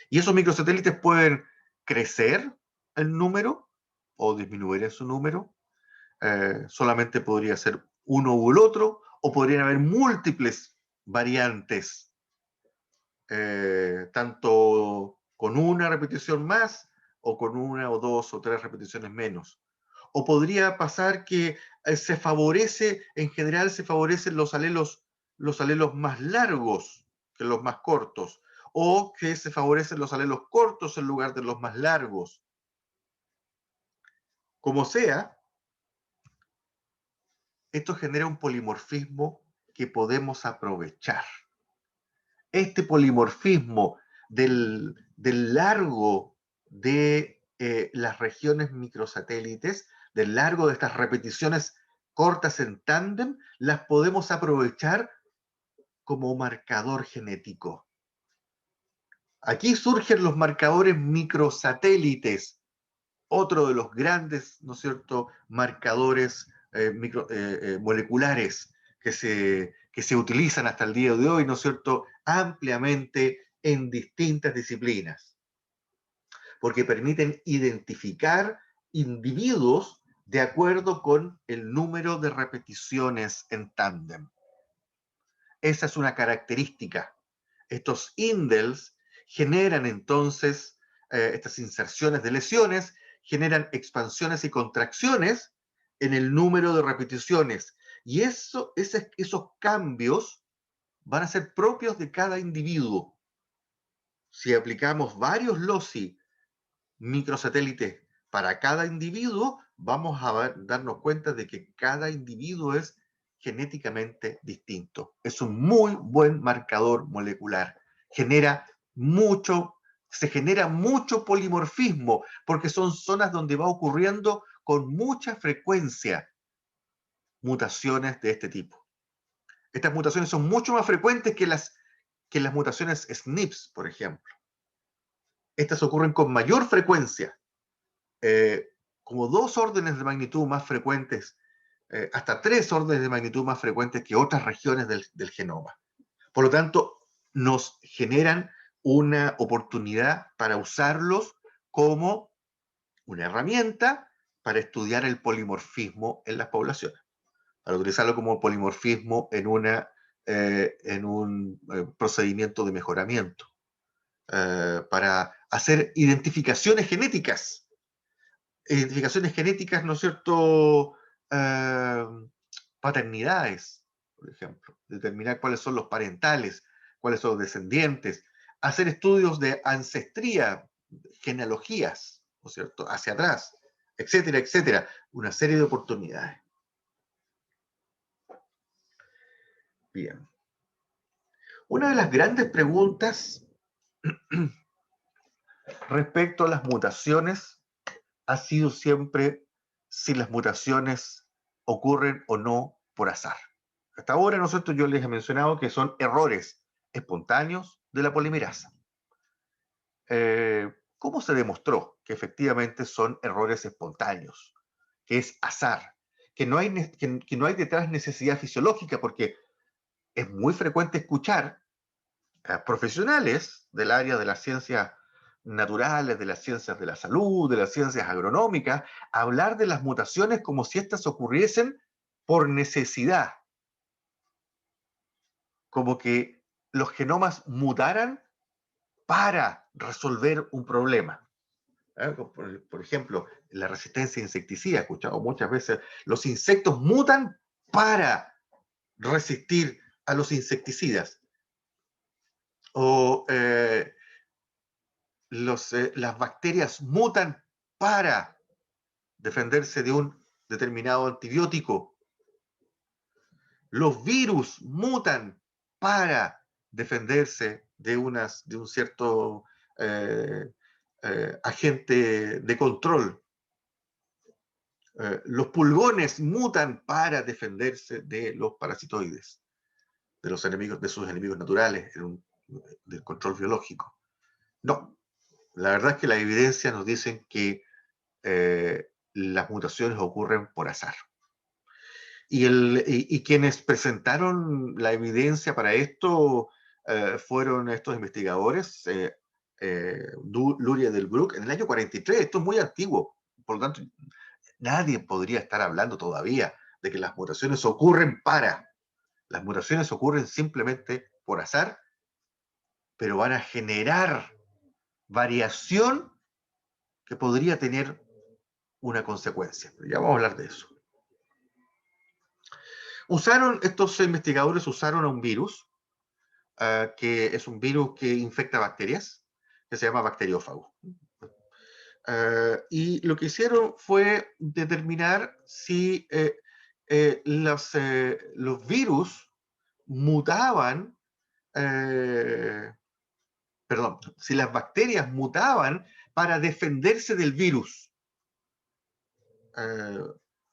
Y esos microsatélites pueden crecer en número o disminuir en su número. Solamente podría ser uno u el otro, o podrían haber múltiples variantes, tanto con una repetición más, o con una o dos o tres repeticiones menos. O podría pasar que se favorece, en general se favorecen los alelos más largos que los más cortos, o que se favorecen los alelos cortos en lugar de los más largos. Como sea, esto genera un polimorfismo que podemos aprovechar. Este polimorfismo del largo de las regiones microsatélites, del largo de estas repeticiones cortas en tándem, las podemos aprovechar como marcador genético. Aquí surgen los marcadores microsatélites, otro de los grandes, ¿no es cierto?, marcadores moleculares que se utilizan hasta el día de hoy, ¿no es cierto?, ampliamente en distintas disciplinas, porque permiten identificar individuos de acuerdo con el número de repeticiones en tándem. Esa es una característica. Estos indels generan entonces, estas inserciones de lesiones, generan expansiones y contracciones en el número de repeticiones. Y esos cambios van a ser propios de cada individuo. Si aplicamos varios loci microsatélites para cada individuo, vamos a darnos cuenta de que cada individuo es genéticamente distinto. Es un muy buen marcador molecular. Se genera mucho polimorfismo, porque son zonas donde va ocurriendo con mucha frecuencia mutaciones de este tipo. Estas mutaciones son mucho más frecuentes que las mutaciones SNPs, por ejemplo. Estas ocurren con mayor frecuencia, como 2 órdenes de magnitud más frecuentes, hasta 3 órdenes de magnitud más frecuentes que otras regiones del genoma. Por lo tanto, nos generan una oportunidad para usarlos como una herramienta para estudiar el polimorfismo en las poblaciones, para utilizarlo como polimorfismo en un procedimiento de mejoramiento, para hacer identificaciones genéticas, ¿no es cierto? Paternidades, por ejemplo, determinar cuáles son los parentales, cuáles son los descendientes, hacer estudios de ancestría, genealogías, ¿no es cierto?, hacia atrás, etcétera, etcétera, una serie de oportunidades. Bien. Una de las grandes preguntas respecto a las mutaciones ha sido siempre si las mutaciones ocurren o no por azar. Hasta ahora nosotros yo les he mencionado que son errores espontáneos de la polimerasa. ¿Cómo se demostró que efectivamente son errores espontáneos? Que es azar, que no hay detrás necesidad fisiológica, porque es muy frecuente escuchar a profesionales del área de las ciencias naturales, de las ciencias de la salud, de las ciencias agronómicas, hablar de las mutaciones como si éstas ocurriesen por necesidad, como que los genomas mutaran para resolver un problema. Por ejemplo, la resistencia a insecticidas. He escuchado muchas veces, los insectos mutan para resistir a los insecticidas. O las bacterias mutan para defenderse de un determinado antibiótico. Los virus mutan para defenderse de un cierto eh, agente de control. Los pulgones mutan para defenderse de los parasitoides, de los enemigos, de sus enemigos naturales, del control biológico. No, la verdad es que la evidencia nos dice que las mutaciones ocurren por azar. Y quienes presentaron la evidencia para esto fueron estos investigadores, Luria del Brook, en el año 43. Esto es muy antiguo, por lo tanto, nadie podría estar hablando todavía de que las mutaciones ocurren para. Las mutaciones ocurren simplemente por azar, pero van a generar variación que podría tener una consecuencia. Ya vamos a hablar de eso. Estos investigadores usaron a un virus, que es un virus que infecta bacterias, que se llama bacteriófago. Y lo que hicieron fue determinar si los virus mutaban, perdón, si las bacterias mutaban para defenderse del virus.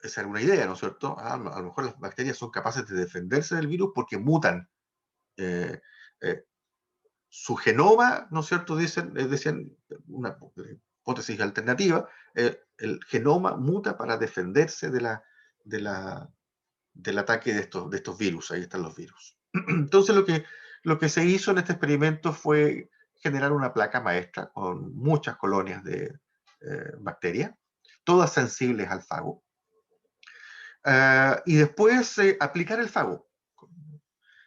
Esa era una idea, ¿no es cierto? A lo mejor las bacterias son capaces de defenderse del virus porque mutan. Eh, eh, Su genoma, ¿no es cierto? Decían una hipótesis alternativa, el genoma muta para defenderse de del ataque de estos virus. Ahí están los virus. Entonces lo que se hizo en este experimento fue generar una placa maestra con muchas colonias de bacterias, todas sensibles al fago, y después aplicar el fago.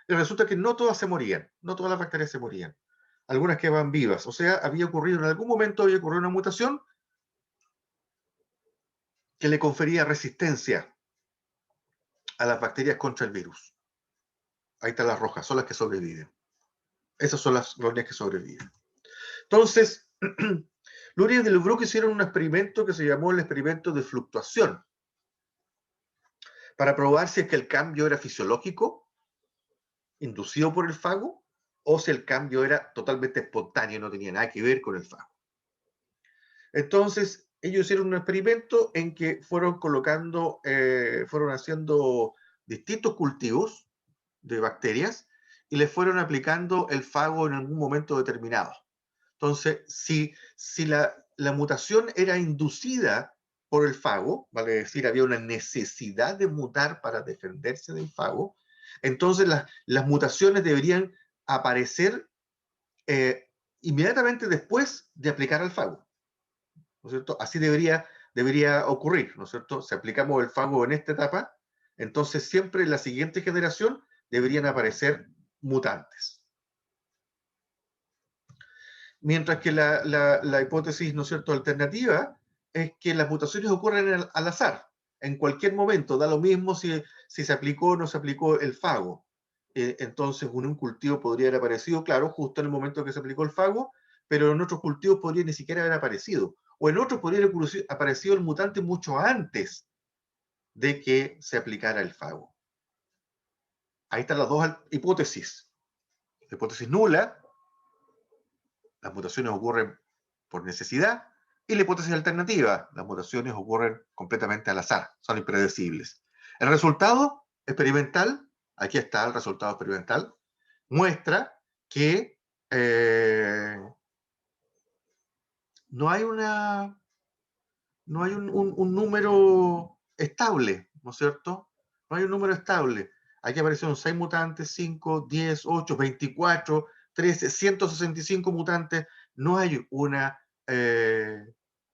Y resulta que no todas se morían, no todas las bacterias se morían. Algunas quedaban vivas. O sea, había ocurrido en algún momento, había ocurrido una mutación que le confería resistencia a las bacterias contra el virus. Ahí están las rojas, son las que sobreviven. Esas son las colonias que sobreviven. Entonces, Luria y del Brook hicieron un experimento que se llamó el experimento de fluctuación, para probar si es que el cambio era fisiológico, inducido por el fago, o si el cambio era totalmente espontáneo, no tenía nada que ver con el fago. Entonces, ellos hicieron un experimento en que fueron fueron haciendo distintos cultivos de bacterias y les fueron aplicando el fago en algún momento determinado. Entonces, si la mutación era inducida por el fago, vale decir, había una necesidad de mutar para defenderse del fago, entonces las mutaciones deberían aparecer inmediatamente después de aplicar el fago. ¿No es cierto? Así debería ocurrir, ¿no es cierto? Si aplicamos el fago en esta etapa, entonces siempre en la siguiente generación deberían aparecer mutantes. Mientras que la hipótesis, ¿no es cierto?, alternativa es que las mutaciones ocurren al azar, en cualquier momento, da lo mismo si se aplicó o no se aplicó el fago. Entonces, en un cultivo podría haber aparecido, claro, justo en el momento que se aplicó el fago, pero en otros cultivos podría ni siquiera haber aparecido. O en otros podría haber aparecido el mutante mucho antes de que se aplicara el fago. Ahí están las dos hipótesis. La hipótesis nula, las mutaciones ocurren por necesidad, y la hipótesis alternativa, las mutaciones ocurren completamente al azar, son impredecibles. El resultado experimental, aquí está el resultado experimental, muestra que no hay un número estable, ¿no es cierto? No hay un número estable. Aquí aparecieron 6 mutantes, 5, 10, 8, 24, 13, 165 mutantes. No hay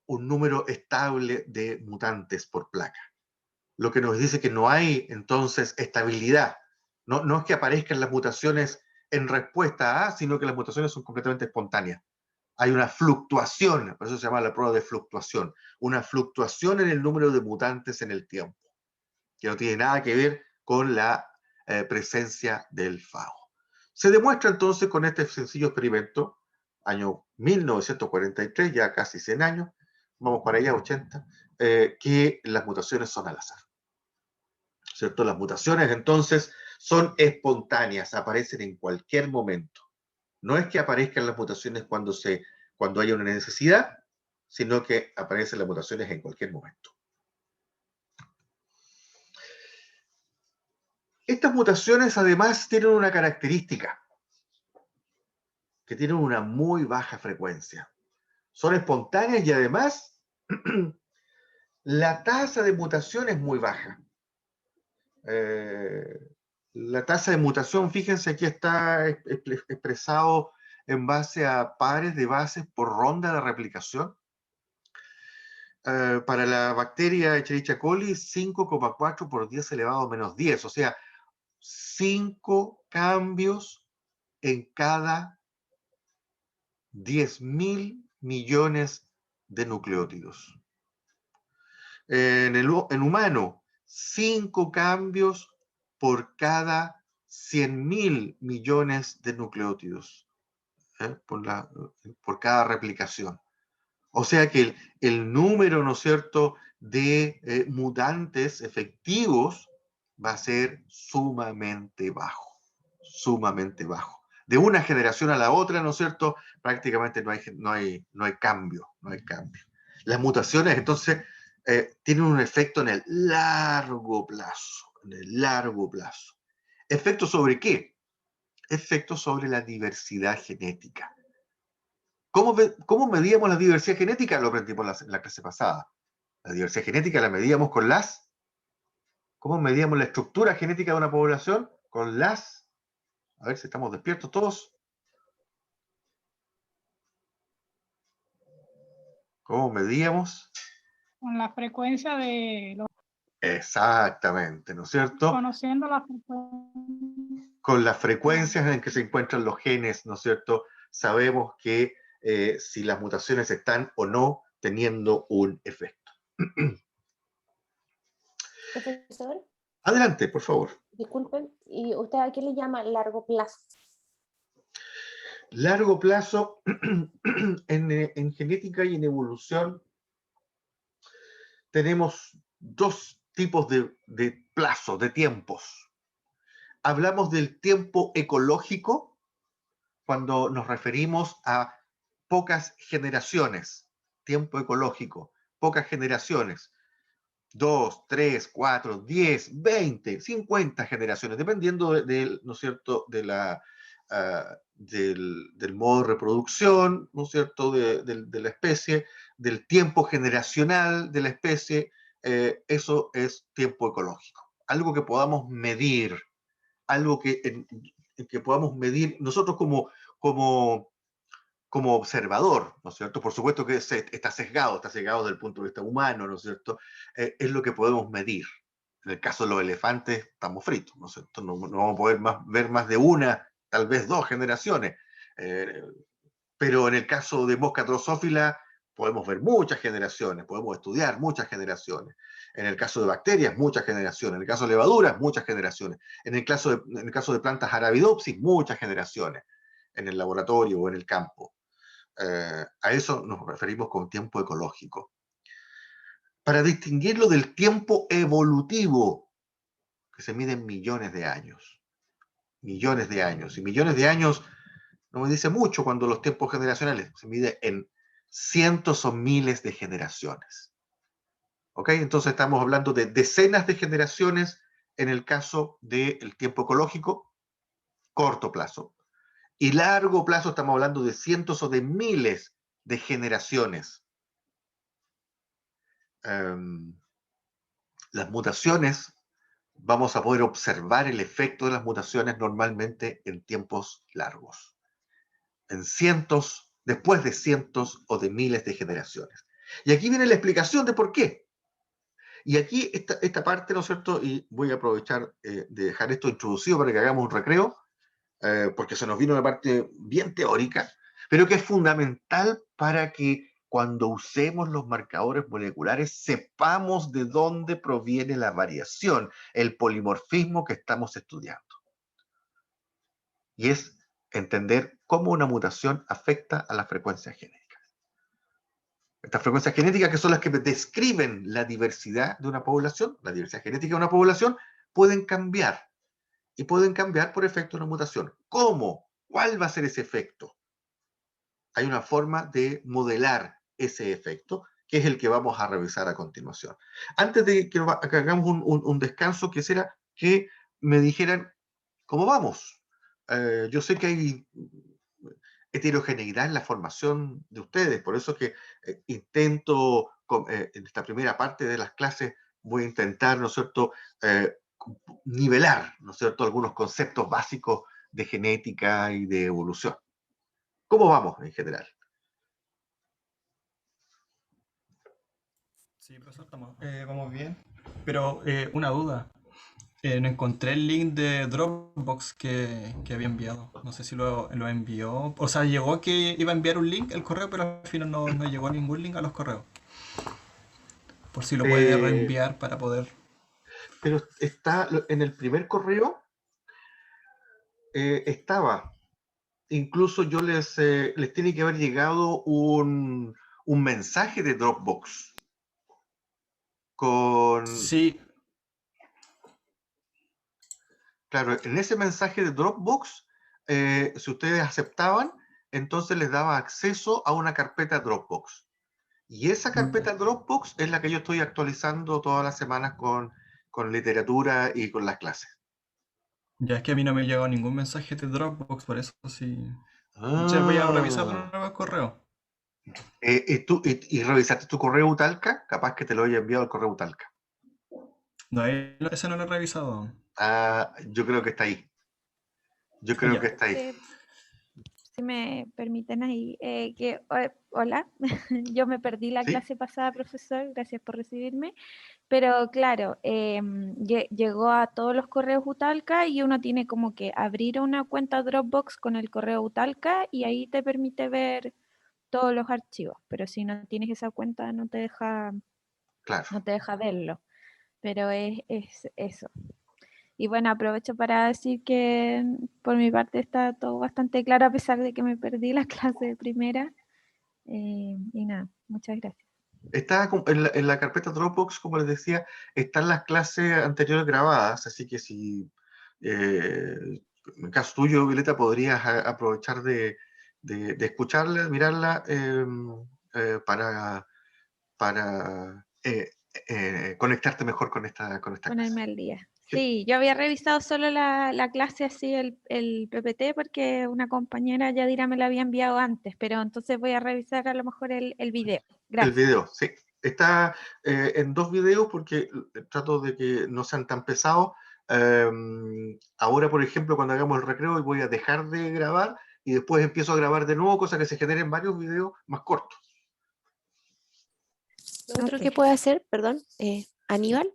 un número estable de mutantes por placa. Lo que nos dice que no hay entonces estabilidad. No es que aparezcan las mutaciones en respuesta a, sino que las mutaciones son completamente espontáneas. hay una fluctuación, por eso se llama la prueba de fluctuación, una fluctuación en el número de mutantes en el tiempo, que no tiene nada que ver con la presencia del fago. Se demuestra entonces con este sencillo experimento, año 1943, ya casi 100 años, vamos para allá, 80, que las mutaciones son al azar. ¿Cierto? Las mutaciones entonces son espontáneas, aparecen en cualquier momento. No es que aparezcan las mutaciones cuando haya una necesidad, sino que aparecen las mutaciones en cualquier momento. Estas mutaciones además tienen una característica, que tienen una muy baja frecuencia. Son espontáneas y además la tasa de mutación es muy baja. La tasa de mutación, fíjense, aquí está expresado en base a pares de bases por ronda de replicación. Para la bacteria Escherichia coli, 5,4 por 10 elevado a menos 10, o sea, 5 cambios en cada 10.000 millones de nucleótidos. En humano, 5 cambios por cada 100.000 millones de nucleótidos, por cada replicación. O sea que el número, ¿no es cierto?, de mutantes efectivos va a ser sumamente bajo, sumamente bajo. De una generación a la otra, ¿no es cierto?, prácticamente no hay cambio, no hay cambio. Las mutaciones, entonces, tienen un efecto en el largo plazo, en el largo plazo. ¿Efecto sobre qué? Efecto sobre la diversidad genética. ¿Cómo medíamos la diversidad genética? Lo aprendimos en la clase pasada. La diversidad genética la medíamos con las... ¿Cómo medíamos la estructura genética de una población? Con las... A ver si estamos despiertos todos. ¿Cómo medíamos? Con la frecuencia de los... Exactamente, ¿no es cierto? Conociendo la frecuencia. Con las frecuencias en que se encuentran los genes, ¿no es cierto? Sabemos que si las mutaciones están o no teniendo un efecto. Profesor, Adelante, por favor. disculpen, ¿y usted a qué le llama largo plazo? Largo plazo, en genética y en evolución, tenemos dos tipos de plazos, de tiempos. Hablamos del tiempo ecológico cuando nos referimos a pocas generaciones. Tiempo ecológico, pocas generaciones. 2, 3, 4, 10, 20, 50 generaciones, dependiendo ¿no es cierto?, del modo de reproducción, ¿no es cierto?, de la especie, del tiempo generacional de la especie. Eso es tiempo ecológico. Algo que podamos medir, algo que podamos medir nosotros como observador, ¿no es cierto? Por supuesto que está sesgado desde el punto de vista humano, ¿no es cierto? Es lo que podemos medir. En el caso de los elefantes, estamos fritos, ¿no es cierto? No vamos a poder ver más de una, tal vez 2 generaciones. Pero en el caso de mosca drosófila, podemos ver muchas generaciones, podemos estudiar muchas generaciones. En el caso de bacterias, muchas generaciones. En el caso de levaduras, muchas generaciones. En el caso de plantas Arabidopsis, muchas generaciones. En el laboratorio o en el campo. A eso nos referimos con tiempo ecológico. Para distinguirlo del tiempo evolutivo, que se mide en millones de años. Millones de años. Y millones de años no me dice mucho cuando los tiempos generacionales se mide en cientos o miles de generaciones. ¿Ok? Entonces estamos hablando de decenas de generaciones en el caso del tiempo ecológico, corto plazo. Y largo plazo estamos hablando de cientos o de miles de generaciones. Las mutaciones, vamos a poder observar el efecto de las mutaciones normalmente en tiempos largos. En cientos, después de cientos o de miles de generaciones. Y aquí viene la explicación de por qué. Y aquí esta parte, ¿no es cierto? Y voy a aprovechar de dejar esto introducido para que hagamos un recreo, porque se nos vino una parte bien teórica. pero que es fundamental para que cuando usemos los marcadores moleculares sepamos de dónde proviene la variación, el polimorfismo que estamos estudiando. Y es entender cómo una mutación afecta a las frecuencias genéticas. Estas frecuencias genéticas, que son las que describen la diversidad de una población, la diversidad genética de una población, pueden cambiar. Y pueden cambiar por efecto de una mutación. ¿Cómo? ¿Cuál va a ser ese efecto? Hay una forma de modelar ese efecto, que es el que vamos a revisar a continuación. Antes de que hagamos un descanso, quisiera que me dijeran cómo vamos. Yo sé que hay heterogeneidad en la formación de ustedes, por eso que intento, en esta primera parte de las clases, voy a intentar, ¿no es cierto?, nivelar, ¿no es cierto?, algunos conceptos básicos de genética y de evolución. ¿Cómo vamos en general? Sí, profesor, vamos bien. Pero una duda. No encontré el link de Dropbox que había enviado. No sé si lo envió. O sea, llegó que iba a enviar un link al correo, pero al final no llegó ningún link a los correos. Por si lo puede reenviar para poder. Pero está en el primer correo, estaba. Incluso les tiene que haber llegado un mensaje de Dropbox con... Sí. Claro, en ese mensaje de Dropbox, si ustedes aceptaban, entonces les daba acceso a una carpeta Dropbox. Y esa carpeta Dropbox es la que yo estoy actualizando todas las semanas con literatura y con las clases. Ya es que a mí no me llegó ningún mensaje de Dropbox, por eso sí. Ya voy a revisar de nuevo el correo. ¿Y revisaste tu correo Utalca? Capaz que te lo haya enviado el correo Utalca. No, ese no lo he revisado aún. Yo creo que está ahí. Yo creo que está ahí. Si me permiten ahí, hola, yo me perdí la ¿Sí? clase pasada, profesor, gracias por recibirme, pero claro, llegó a todos los correos Utalca y uno tiene como que abrir una cuenta Dropbox con el correo Utalca y ahí te permite ver todos los archivos, pero si no tienes esa cuenta no te deja, Claro. no te deja verlo, pero es eso. Y bueno, aprovecho para decir que por mi parte está todo bastante claro a pesar de que me perdí la clase de primera. Y nada, muchas gracias. Está en la carpeta Dropbox, como les decía, están las clases anteriores grabadas, así que si, en el caso tuyo, Violeta, podrías aprovechar de escucharla, mirarla, para conectarte mejor con esta clase. Ponerme al día. ¿Sí? Sí, yo había revisado solo la clase así, el PPT, porque una compañera Yadira me la había enviado antes, pero entonces voy a revisar a lo mejor el video. Gracias. El video, sí. Está en 2 videos porque trato de que no sean tan pesados. Ahora, por ejemplo, cuando hagamos el recreo, voy a dejar de grabar y después empiezo a grabar de nuevo, cosa que se generen varios videos más cortos. Lo otro que puede hacer, perdón, Aníbal,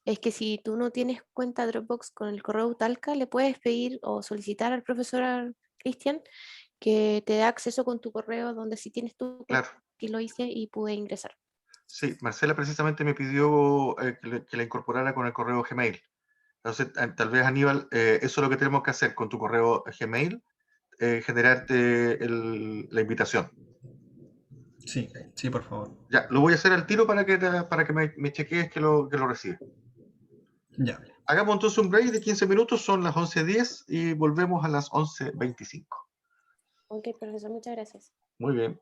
es que si tú no tienes cuenta Dropbox con el correo Utalca, le puedes pedir o solicitar al profesor Cristian que te dé acceso con tu correo donde sí tienes tu cuenta. Claro. Y lo hice y pude ingresar. Sí, Marcela precisamente me pidió que la incorporara con el correo Gmail. Entonces, tal vez, Aníbal, eso es lo que tenemos que hacer con tu correo Gmail, generarte la invitación. Sí, sí, por favor. Ya, lo voy a hacer al tiro para que me chequees que lo recibe. Ya. Hagamos entonces un break de 15 minutos, son las 11:10 y volvemos a las 11:25. Ok, profesor, muchas gracias. Muy bien.